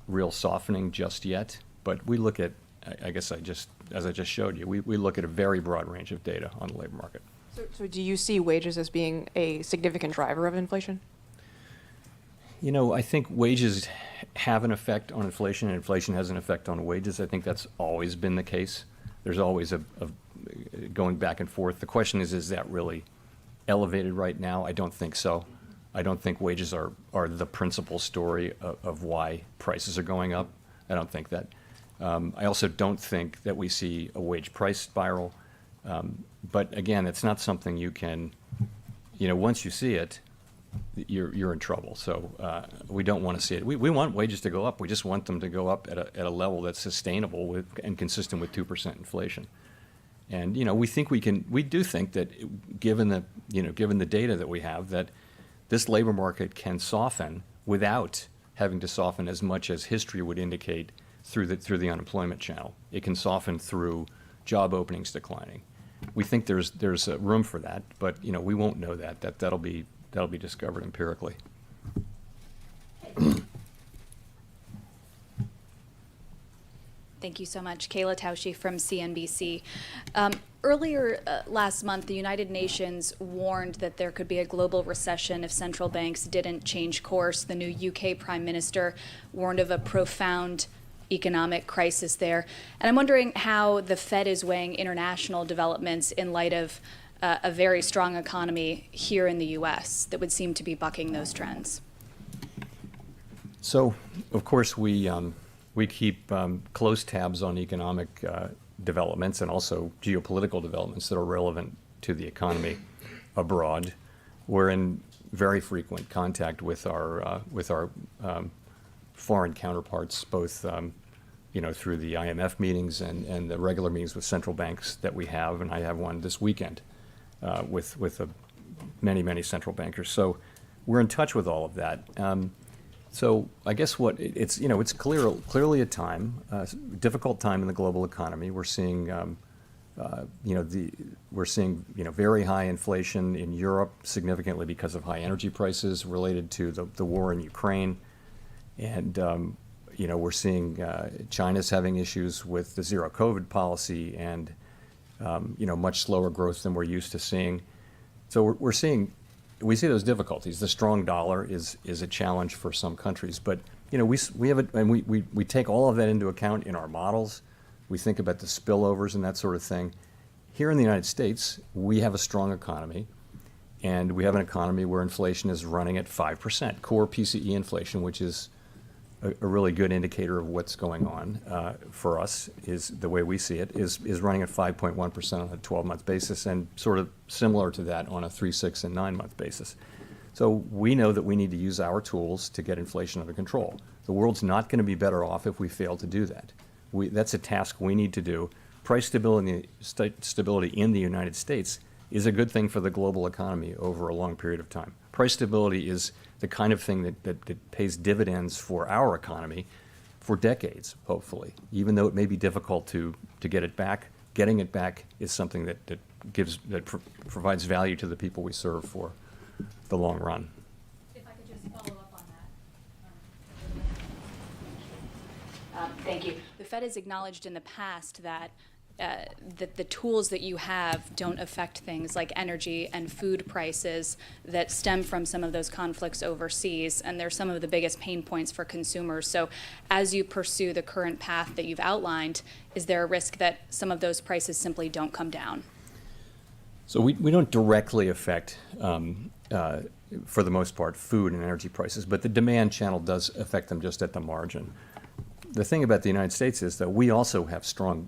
real softening just yet, but we look at, as I just showed you, we look at a very broad range of data on the labor market. So do you see wages as being a significant driver of inflation? I think wages have an effect on inflation, and inflation has an effect on wages. I think that's always been the case. There's always a going back and forth. The question is that really elevated right now? I don't think so. I don't think wages are the principal story of why prices are going up. I don't think that. I also don't think that we see a wage price spiral. But again, it's not something you can, once you see it, you're in trouble. So we don't want to see it. We want wages to go up. We just want them to go up at a level that's sustainable and consistent with 2% inflation. And we do think that given the data that we have, that this labor market can soften without having to soften as much as history would indicate through the unemployment channel. It can soften through job openings declining. We think there's room for that, but we won't know that. That'll be discovered empirically. Thank you so much. Kayla Tausche from CNBC. Earlier last month, the United Nations warned that there could be a global recession if central banks didn't change course. The new UK Prime Minister warned of a profound economic crisis there. And I'm wondering how the Fed is weighing international developments in light of a very strong economy here in the U.S. that would seem to be bucking those trends. So, of course, we keep close tabs on economic developments and also geopolitical developments that are relevant to the economy abroad. We're in very frequent contact with our foreign counterparts, both through the IMF meetings and the regular meetings with central banks that we have, and I have one this weekend with many central bankers. So we're in touch with all of that. So I guess it's clearly a difficult time in the global economy. We're seeing very high inflation in Europe, significantly because of high energy prices related to the war in Ukraine. And, we're seeing China's having issues with the zero COVID policy and, much slower growth than we're used to seeing. So we see those difficulties. The strong dollar is a challenge for some countries, but, we take all of that into account in our models. We think about the spillovers and that sort of thing. Here in the United States, we have a strong economy. And we have an economy where inflation is running at 5%. Core PCE inflation, which is a really good indicator of what's going on for us, is the way we see it, is running at 5.1% on a 12-month basis and sort of similar to that on a 3, 6, and 9-month basis. So we know that we need to use our tools to get inflation under control. The world's not going to be better off if we fail to do that. That's a task we need to do. Price stability in the United States is a good thing for the global economy over a long period of time. Price stability is the kind of thing that pays dividends for our economy for decades, hopefully. Even though it may be difficult to get it back, getting it back is something that provides value to the people we serve for the long run. If I could just follow up on that. Thank you. The Fed has acknowledged in the past that the tools that you have don't affect things like energy and food prices that stem from some of those conflicts overseas, and they're some of the biggest pain points for consumers. So as you pursue the current path that you've outlined, is there a risk that some of those prices simply don't come down? So we don't directly affect, for the most part, food and energy prices, but the demand channel does affect them just at the margin. the thing about the United States is that we also have strong,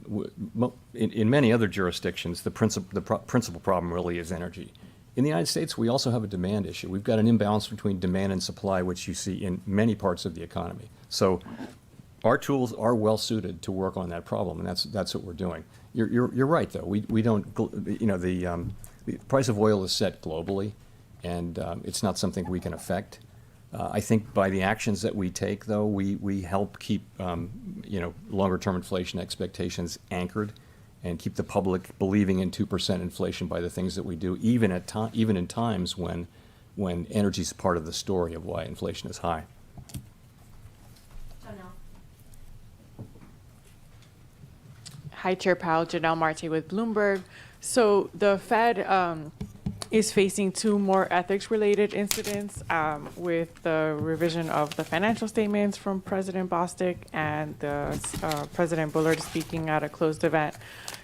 in many other jurisdictions, the principal problem really is energy. In the United States, we also have a demand issue. We've got an imbalance between demand and supply, which you see in many parts of the economy. So our tools are well suited to work on that problem, and that's what we're doing. You're right, though. We don't, the price of oil is set globally, and it's not something we can affect. I think by the actions that we take, though, we help keep longer-term inflation expectations anchored, and keep the public believing in 2% inflation by the things that we do, even in times when energy is part of the story of why inflation is high. Hi, Chair Powell. Janelle Marte with Bloomberg. So the Fed is facing 2 more ethics-related incidents with the revision of the financial statements from President Bostic and President Bullard speaking at a closed event.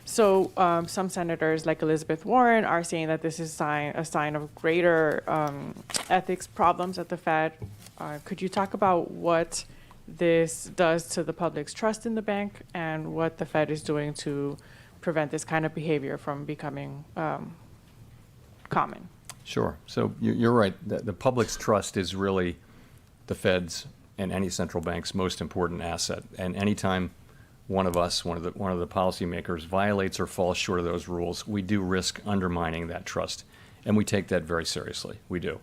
So some senators, like Elizabeth Warren, are saying that this is a sign of greater ethics problems at the Fed. Could you talk about what this does to the public's trust in the bank and what the Fed is doing to prevent this kind of behavior from becoming common? Sure. So you're right. The public's trust is really the Fed's and any central bank's most important asset. And anytime one of us, one of the policymakers, violates or falls short of those rules, we do risk undermining that trust, and we take that very seriously. We do.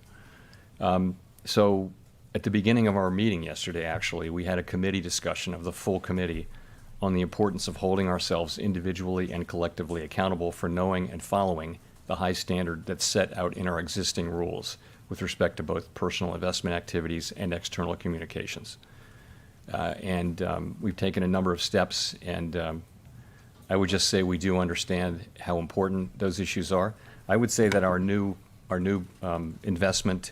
So at the beginning of our meeting yesterday, actually, we had a committee discussion of the full committee on the importance of holding ourselves individually and collectively accountable for knowing and following the high standard that's set out in our existing rules with respect to both personal investment activities and external communications. We've taken a number of steps, and I would just say we do understand how important those issues are. I would say that our new investment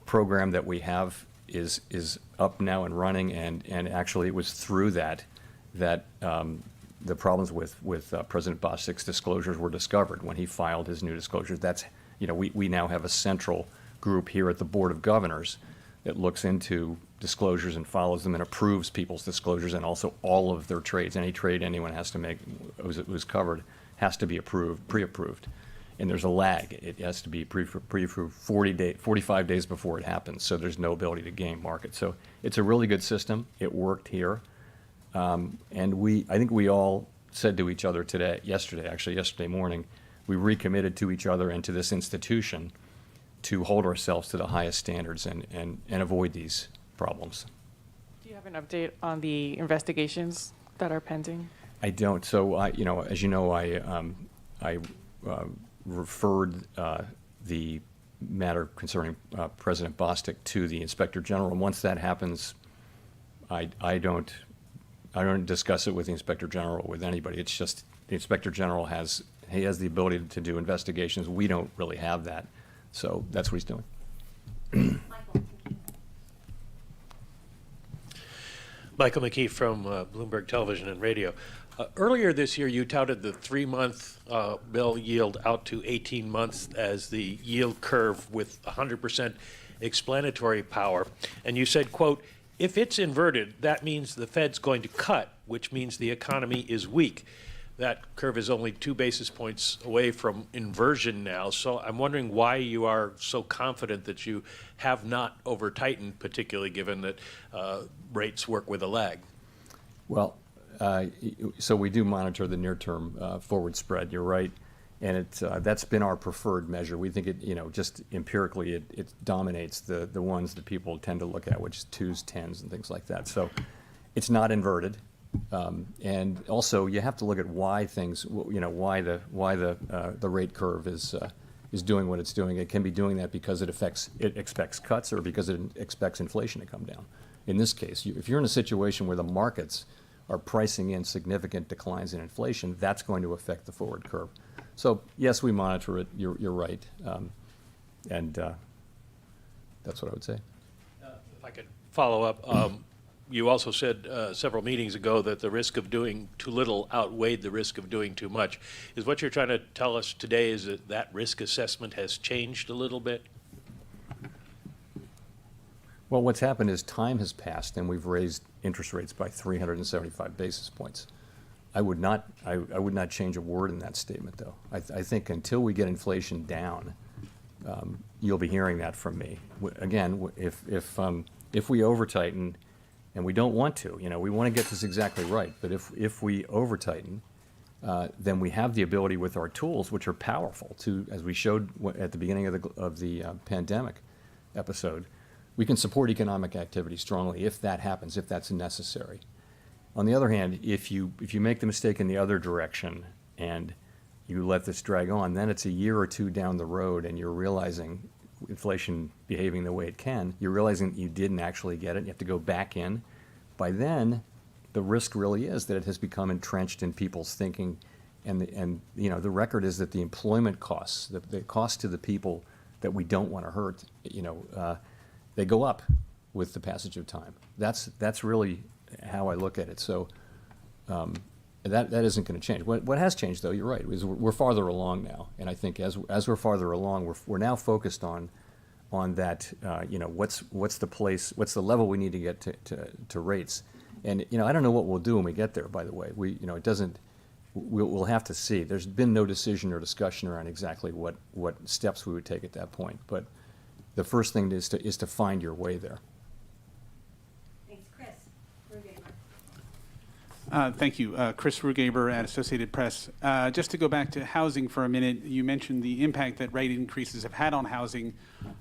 program that we have is up now and running, and actually it was through that the problems with President Bostic's disclosures were discovered when he filed his new disclosures. That's, we now have a central group here at the Board of Governors that looks into disclosures and follows them and approves people's disclosures, and also all of their trades. Any trade anyone has to make who's covered has to be pre-approved. And there's a lag. It has to be pre-approved 45 days before it happens, so there's no ability to game market. So it's a really good system. It worked here. And I think we all said to each other yesterday morning, we recommitted to each other and to this institution to hold ourselves to the highest standards and avoid these problems. Do you have an update on the investigations that are pending? I don't. So, as you know, I referred the matter concerning President Bostic to the Inspector General. And once that happens, I don't discuss it with the Inspector General or with anybody. It's just the Inspector General has the ability to do investigations. We don't really have that. So that's what he's doing. Michael McKee from Bloomberg Television and Radio. Earlier this year, you touted the 3-month bill yield out to 18 months as the yield curve with 100% explanatory power. And you said, quote, if it's inverted, that means the Fed's going to cut, which means the economy is weak. That curve is only 2 basis points away from inversion now. So I'm wondering why you are so confident that you have not over-tightened, particularly given that rates work with a lag. Well, so we do monitor the near-term forward spread. You're right, and that's been our preferred measure. We think it, just empirically, it dominates the ones that people tend to look at, which is 2s, 10s, and things like that. So it's not inverted, and also you have to look at why things, why the rate curve is doing what it's doing. It can be doing that because it expects cuts, or because it expects inflation to come down. In this case, if you're in a situation where the markets are pricing in significant declines in inflation, that's going to affect the forward curve. So yes, we monitor it. You're right, and that's what I would say. If I could follow up, you also said several meetings ago that the risk of doing too little outweighed the risk of doing too much. Is what you're trying to tell us today is that risk assessment has changed a little bit? Well, what's happened is time has passed and we've raised interest rates by 375 basis points. I would not change a word in that statement, though. I think until we get inflation down, you'll be hearing that from me. Again, if we over-tighten, and we don't want to, we want to get this exactly right, but if we over-tighten, then we have the ability with our tools, which are powerful, to, as we showed at the beginning of the pandemic episode, we can support economic activity strongly if that happens, if that's necessary. On the other hand, if you make the mistake in the other direction and you let this drag on, then it's a year or two down the road and you're realizing inflation behaving the way it can, you're realizing that you didn't actually get it, you have to go back in. By then, the risk really is that it has become entrenched in people's thinking, and the record is that the employment costs, the cost to the people that we don't want to hurt, they go up with the passage of time. That's really how I look at it. So that isn't going to change. What has changed, though, you're right, is we're farther along now, and I think as we're farther along, we're now focused on that. What's the level we need to get to rates, and I don't know what we'll do when we get there. By the way, we'll have to see. There's been no decision or discussion around exactly what steps we would take at that point, but the first thing is to find your way there. Thanks, Chris. Thank you. Chris Rugaber at Associated Press. Just to go back to housing for a minute, you mentioned the impact that rate increases have had on housing.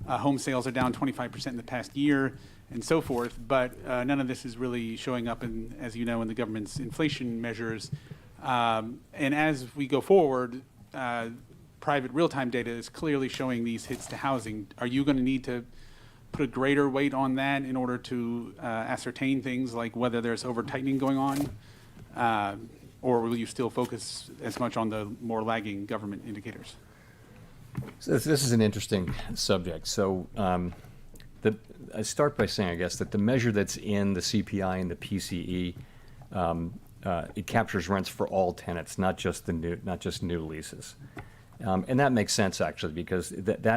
Home sales are down 25% in the past year and so forth, but none of this is really showing up, as you know, in the government's inflation measures. And as we go forward, private real-time data is clearly showing these hits to housing. Are you going to need to put a greater weight on that in order to ascertain things like whether there's over-tightening going on? Or will you still focus as much on the more lagging government indicators? So this is an interesting subject. So I start by saying, I guess, that the measure that's in the CPI and the PCE, it captures rents for all tenants, not just new leases. And that makes sense, actually, because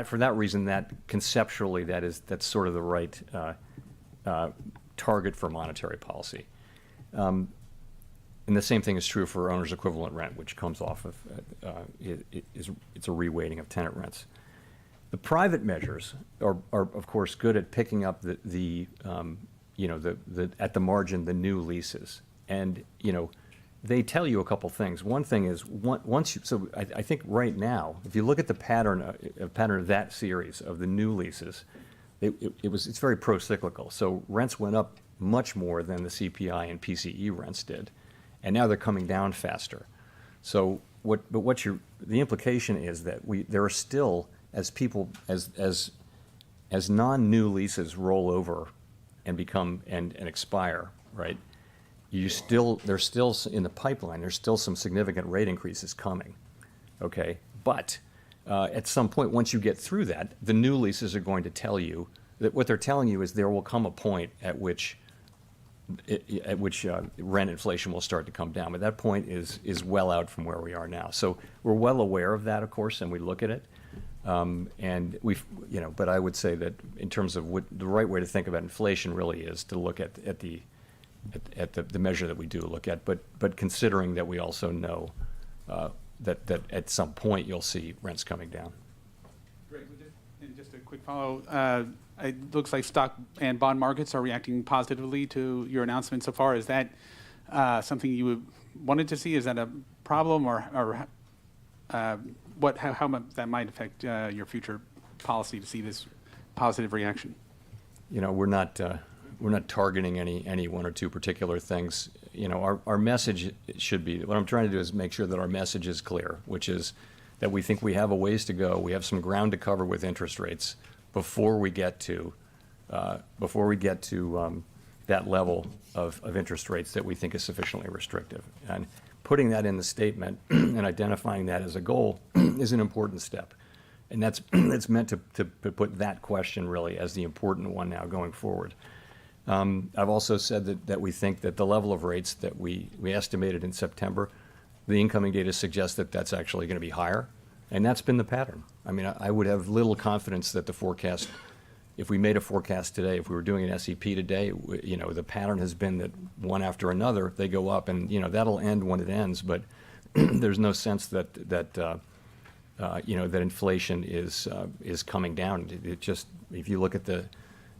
for that reason, that conceptually, that's sort of the right target for monetary policy. And the same thing is true for owner's equivalent rent, which comes off of it's a reweighting of tenant rents. The private measures are of course good at picking up at the margin the new leases, and they tell you a couple things. One thing is I think right now, if you look at the pattern of that series of the new leases, it's very pro-cyclical. So rents went up much more than the CPI and PCE rents did, and now they're coming down faster. So the implication is that there are still, as people as non-new leases roll over and become and expire, right? There's still in the pipeline, there's still some significant rate increases coming, okay? But at some point, once you get through that, the new leases are going to tell you that what they're telling you is there will come a point at which rent inflation will start to come down. But that point is well out from where we are now. So we're well aware of that, of course, and we look at it. And but I would say that in terms of what the right way to think about inflation really is to look at the measure that we do look at, but considering that we also know that at some point you'll see rents coming down. Great. And just a quick follow. It looks like stock and bond markets are reacting positively to your announcement so far. Is that something you wanted to see? Is that a problem, or how that might affect your future policy to see this positive reaction? We're not targeting any one or two particular things. Our message should be, what I'm trying to do is make sure that our message is clear, which is that we think we have a ways to go. We have some ground to cover with interest rates before we get to that level of interest rates that we think is sufficiently restrictive. And putting that in the statement and identifying that as a goal is an important step. And that's meant to put that question really as the important one now going forward. I've also said that we think that the level of rates that we estimated in September, the incoming data suggests that that's actually going to be higher, and that's been the pattern. I mean, I would have little confidence that the forecast if we made a forecast today, if we were doing an SEP today, the pattern has been that one after another, they go up, and, that'll end when it ends, but there's no sense that inflation is coming down. It just, if you look at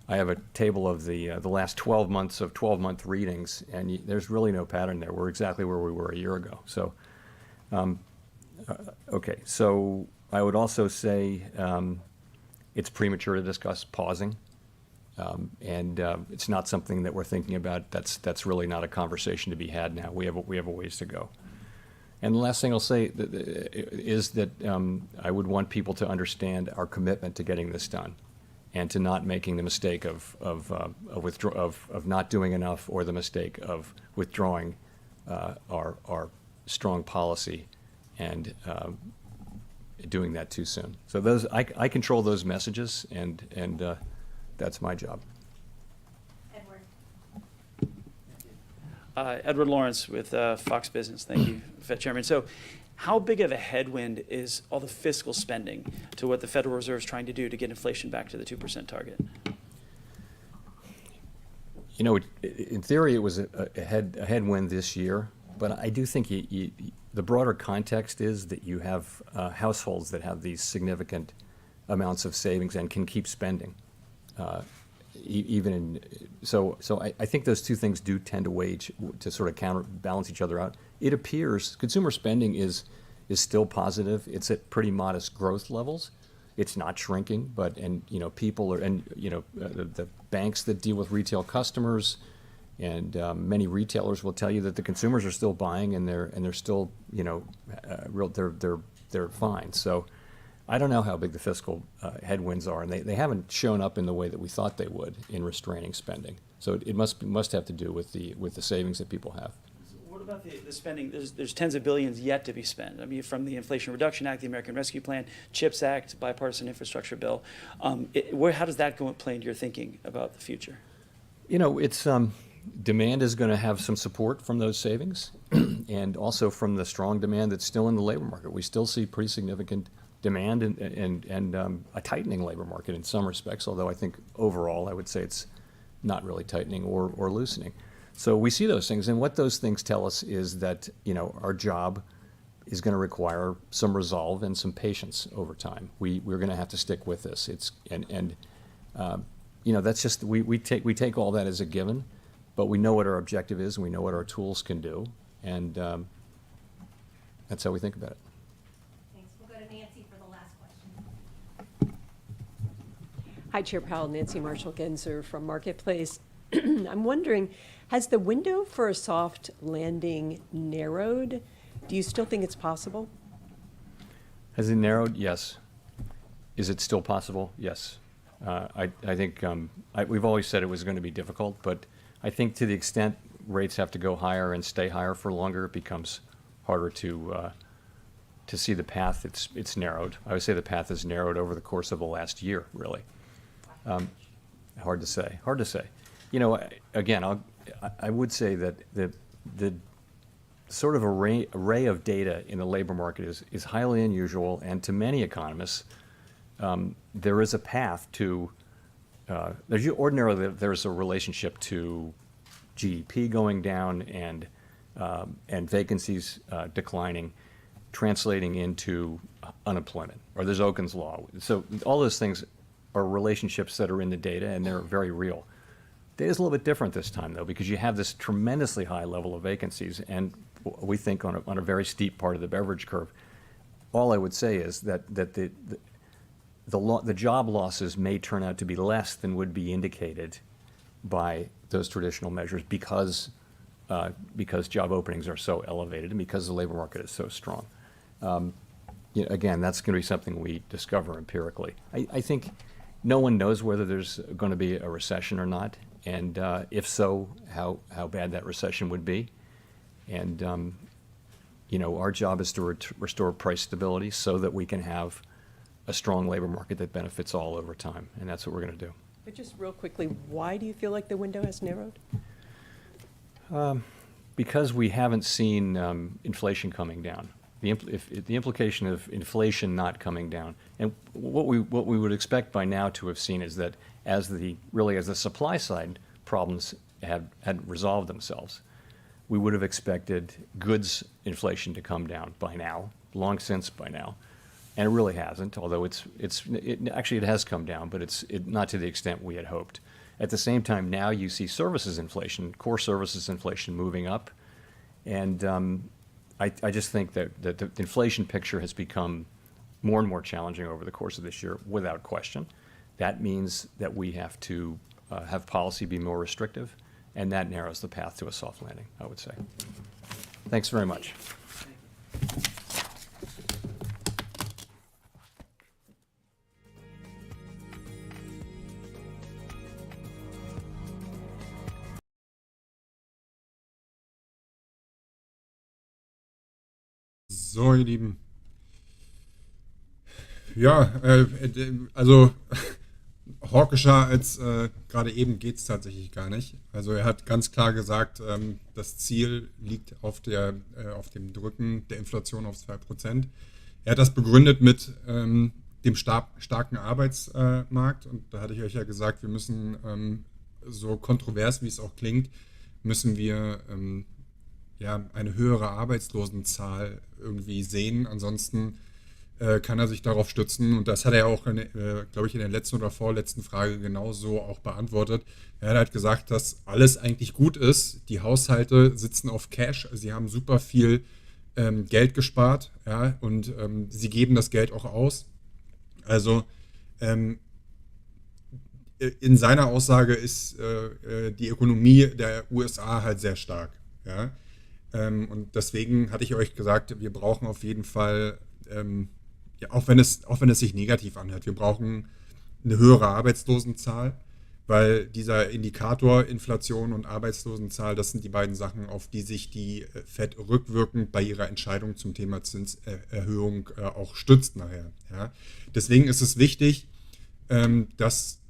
I have a table of the last 12 months of 12-month readings, and there's really no pattern there. We're exactly where we were a year ago. So, okay. So I would also say it's premature to discuss pausing, and it's not something that we're thinking about. That's really not a conversation to be had now. We have a ways to go. And the last thing I'll say is that I would want people to understand our commitment to getting this done, and to not making the mistake of not doing enough, or the mistake of withdrawing our strong policy and doing that too soon. So I control those messages, and that's my job. Edward Lawrence with Fox Business. Thank you, Fed Chairman. So how big of a headwind is all the fiscal spending to what the Federal Reserve is trying to do to get inflation back to the 2% target? In theory, it was a headwind this year, but I do think the broader context is that you have households that have these significant amounts of savings and can keep spending. I think those two things do tend to sort of counterbalance each other out. It appears consumer spending is still positive. It's at pretty modest growth levels. It's not shrinking, but people are, the banks that deal with retail customers and many retailers will tell you that the consumers are still buying, and they're still they're fine. So I don't know how big the fiscal headwinds are, and they haven't shown up in the way that we thought they would in restraining spending. So it must have to do with the savings that people have. What about the spending? There's tens of billions yet to be spent. I mean, from the Inflation Reduction Act, the American Rescue Plan, CHIPS Act, bipartisan infrastructure bill. How does that play into your thinking about the future? It's demand is going to have some support from those savings, and also from the strong demand that's still in the labor market. We still see pretty significant demand and a tightening labor market in some respects, although I think overall I would say it's not really tightening or loosening. So we see those things, and what those things tell us is that our job is going to require some resolve and some patience over time. We're going to have to stick with this. That's just we take all that as a given, but we know what our objective is, and we know what our tools can do, and that's how we think about it. Hi, Chair Powell. Nancy Marshall-Genzer from Marketplace. I'm wondering, has the window for a soft landing narrowed? Do you still think it's possible? Has it narrowed? Yes. Is it still possible? Yes. I think we've always said it was going to be difficult, but I think to the extent rates have to go higher and stay higher for longer, it becomes harder to see the path. It's narrowed. I would say the path has narrowed over the course of the last year, really. Hard to say. Again, I would say that the sort of array of data in the labor market is highly unusual, and to many economists, there is a path to. Ordinarily, there's a relationship to GDP going down and vacancies declining, translating into unemployment, or there's Okun's law. So all those things are relationships that are in the data, and they're very real. Data's a little bit different this time, though, because you have this tremendously high level of vacancies, and we think on a very steep part of the beverage curve. All I would say is that the job losses may turn out to be less than would be indicated by those traditional measures because job openings are so elevated and because the labor market is so strong. Again, that's going to be something we discover empirically. I think no one knows whether there's going to be a recession or not, and if so, how bad that recession would be. And our job is to restore price stability so that we can have a strong labor market that benefits all over time, and that's what we're going to do. But just real quickly, why do you feel like the window has narrowed? Because we haven't seen inflation coming down. the implication of inflation not coming down. And what we would expect by now to have seen is that as the supply side problems had resolved themselves, we would have expected goods inflation to come down by now, long since by now. And it really hasn't, although it has come down, but it's not to the extent we had hoped. At the same time, now you see services inflation, core services inflation moving up. And I just think that the inflation picture has become more and more challenging over the course of this year, without question. That means that we have to have policy be more restrictive, and that narrows the path to a soft landing, I would say. Thanks very much. So, ihr Lieben. Ja, also hawkischer als gerade eben geht es tatsächlich gar nicht. Also er hat ganz klar gesagt, das Ziel liegt auf dem Drücken der Inflation auf 2%. Er hat das begründet mit dem starken Arbeitsmarkt. Und da hatte ich euch ja gesagt, wir müssen, so kontrovers wie es auch klingt, müssen wir eine höhere Arbeitslosenzahl irgendwie sehen. Ansonsten kann er sich darauf stützen. Und das hat er auch, glaube ich, in der letzten oder vorletzten Frage genauso auch beantwortet. Er hat halt gesagt, dass alles eigentlich gut ist. Die Haushalte sitzen auf Cash. Sie haben super viel Geld gespart, ja, und sie geben das Geld auch aus. Also in seiner Aussage ist die Ökonomie der USA halt sehr stark. Ja? Und deswegen hatte ich euch gesagt, wir brauchen auf jeden Fall, auch wenn es sich negativ anhört, wir brauchen eine höhere Arbeitslosenzahl, weil dieser Indikator Inflation und Arbeitslosenzahl, das sind die beiden Sachen, auf die sich die FED rückwirkend bei ihrer Entscheidung zum Thema Zinserhöhung auch stützt nachher. Ja? Deswegen ist es wichtig, dass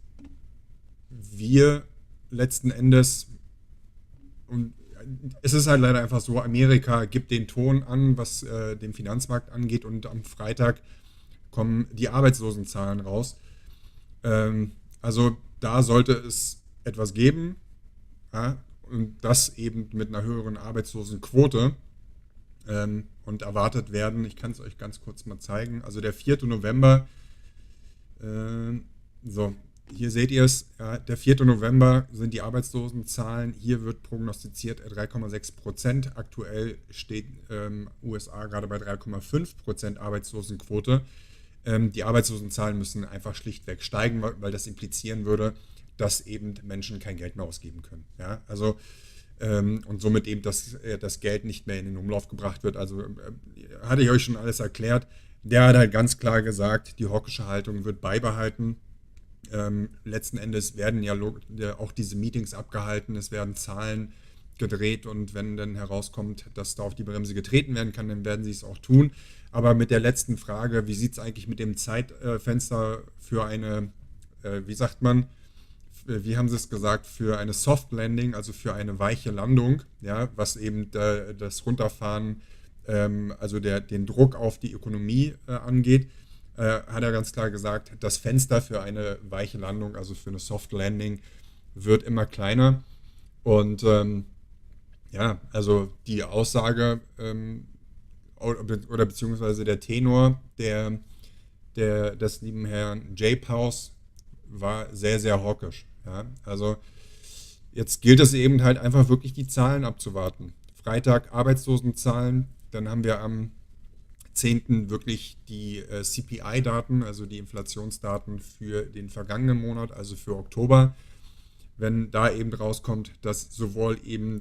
wir letzten Endes, und es ist halt leider einfach so, Amerika gibt den Ton an, was den Finanzmarkt angeht, und am Freitag kommen die Arbeitslosenzahlen raus. Also da sollte es etwas geben, ja, und das eben mit einer höheren Arbeitslosenquote und erwartet werden. Ich kann es euch ganz kurz mal zeigen. Also der 4. November, hier seht ihr es, ja, der 4. November sind die Arbeitslosenzahlen. Hier wird prognostiziert 3,6%. Aktuell steht USA gerade bei 3,5% Arbeitslosenquote. Die Arbeitslosenzahlen müssen einfach schlichtweg steigen, weil das implizieren würde, dass eben Menschen kein Geld mehr ausgeben können. Ja? Also, und somit eben das Geld nicht mehr in den Umlauf gebracht wird. Also hatte ich euch schon alles erklärt. Der hat halt ganz klar gesagt, die hawkische Haltung wird beibehalten. Letzten Endes werden ja auch diese Meetings abgehalten, es werden Zahlen gedreht, und wenn dann herauskommt, dass da auf die Bremse getreten werden kann, dann werden sie es auch tun. Aber mit der letzten Frage, wie sieht es eigentlich mit dem Zeitfenster für eine, wie haben sie es gesagt, für eine Soft Landing, also für eine weiche Landung, ja, was eben das Runterfahren, also den Druck auf die Ökonomie angeht, hat er ganz klar gesagt, das Fenster für eine weiche Landung, also für eine Soft Landing, wird immer kleiner. Und also die Aussage oder beziehungsweise der Tenor des lieben Herrn J. Paus war sehr, sehr hawkisch. Ja? Also jetzt gilt es eben halt einfach wirklich die Zahlen abzuwarten. Freitag Arbeitslosenzahlen, dann haben wir am 10. wirklich die CPI-Daten, also die Inflationsdaten für den vergangenen Monat, also für Oktober. Wenn da eben rauskommt, dass sowohl eben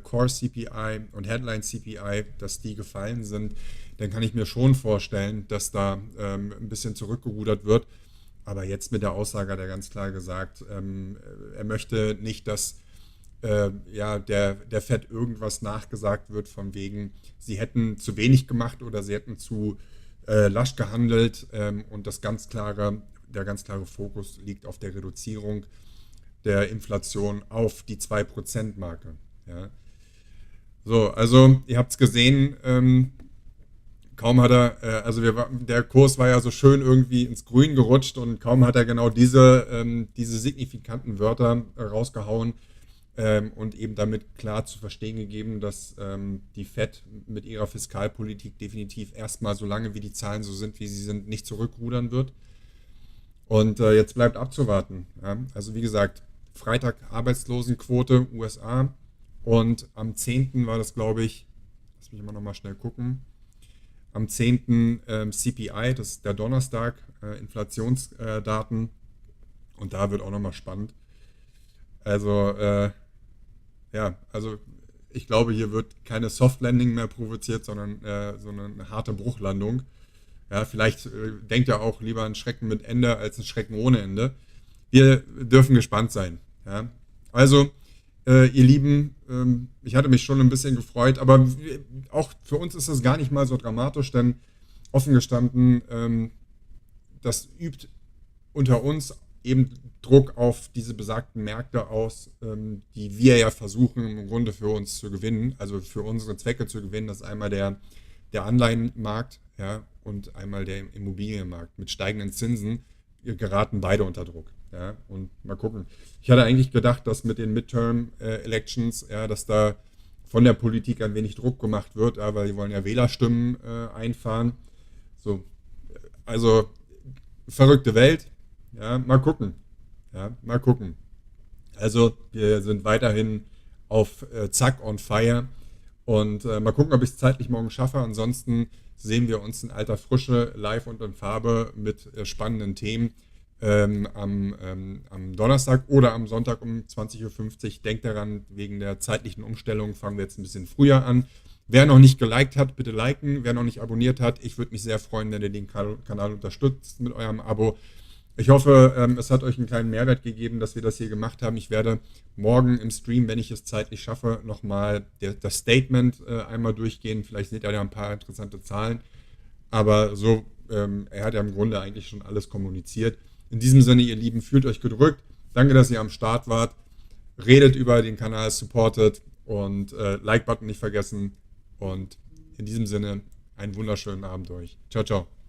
Core CPI und Headline CPI, dass die gefallen sind, dann kann ich mir schon vorstellen, dass da ein bisschen zurückgerudert wird. Aber jetzt mit der Aussage hat er ganz klar gesagt, er möchte nicht, dass der FED irgendwas nachgesagt wird von wegen, sie hätten zu wenig gemacht oder sie hätten zu lasch gehandelt, und der ganz klare Fokus liegt auf der Reduzierung der Inflation auf die 2%-Marke. Ja. So, also ihr habt es gesehen, kaum hat er, der Kurs war ja so schön irgendwie ins Grün gerutscht und kaum hat er genau diese signifikanten Wörter rausgehauen und eben damit klar zu verstehen gegeben, dass die FED mit ihrer Fiskalpolitik definitiv erstmal, solange wie die Zahlen so sind, wie sie sind, nicht zurückrudern wird. Und jetzt bleibt abzuwarten. Ja? Also wie gesagt, Freitag Arbeitslosenquote USA und am 10. war das, glaube ich, lass mich immer noch mal schnell gucken, am 10. CPI, das ist der Donnerstag, Inflationsdaten und da wird auch noch mal spannend. Also ich glaube, hier wird keine Soft Landing mehr provoziert, sondern so eine harte Bruchlandung. Ja, vielleicht denkt ihr auch lieber an Schrecken mit Ende als ein Schrecken ohne Ende. Wir dürfen gespannt sein. Ja? Also, ihr Lieben, ich hatte mich schon ein bisschen gefreut, aber auch für uns ist das gar nicht mal so dramatisch, denn offen gestanden, das übt unter uns eben Druck auf diese besagten Märkte aus, die wir ja versuchen im Grunde für uns zu gewinnen, also für unsere Zwecke zu gewinnen. Das ist einmal der Anleihenmarkt, ja, und einmal der Immobilienmarkt. Mit steigenden Zinsen geraten beide unter Druck. Ja, und mal gucken. Ich hatte eigentlich gedacht, dass mit den Midterm-Elections, ja, dass da von der Politik ein wenig Druck gemacht wird, ja, weil die wollen ja Wählerstimmen einfahren. So, also verrückte Welt. Ja, mal gucken. Ja, mal gucken. Also wir sind weiterhin auf Zack on Fire und mal gucken, ob ich es zeitlich morgen schaffe. Ansonsten sehen wir uns in alter Frische, live und in Farbe mit spannenden Themen am Donnerstag oder am Sonntag um 20.50 Uhr. Denkt daran, wegen der zeitlichen Umstellung fangen wir jetzt ein bisschen früher an. Wer noch nicht geliked hat, bitte liken. Wer noch nicht abonniert hat, ich würde mich sehr freuen, wenn ihr den Kanal unterstützt mit eurem Abo. Ich hoffe, es hat euch einen kleinen Mehrwert gegeben, dass wir das hier gemacht haben. Ich werde morgen im Stream, wenn ich es zeitlich schaffe, nochmal das Statement einmal durchgehen. Vielleicht seht ihr ja ein paar interessante Zahlen. Aber so, er hat ja im Grunde eigentlich schon alles kommuniziert. In diesem Sinne, ihr Lieben, fühlt euch gedrückt. Danke, dass ihr am Start wart. Redet über den Kanal, supportet und Like-Button nicht vergessen. Und in diesem Sinne, einen wunderschönen Abend euch. Ciao, ciao.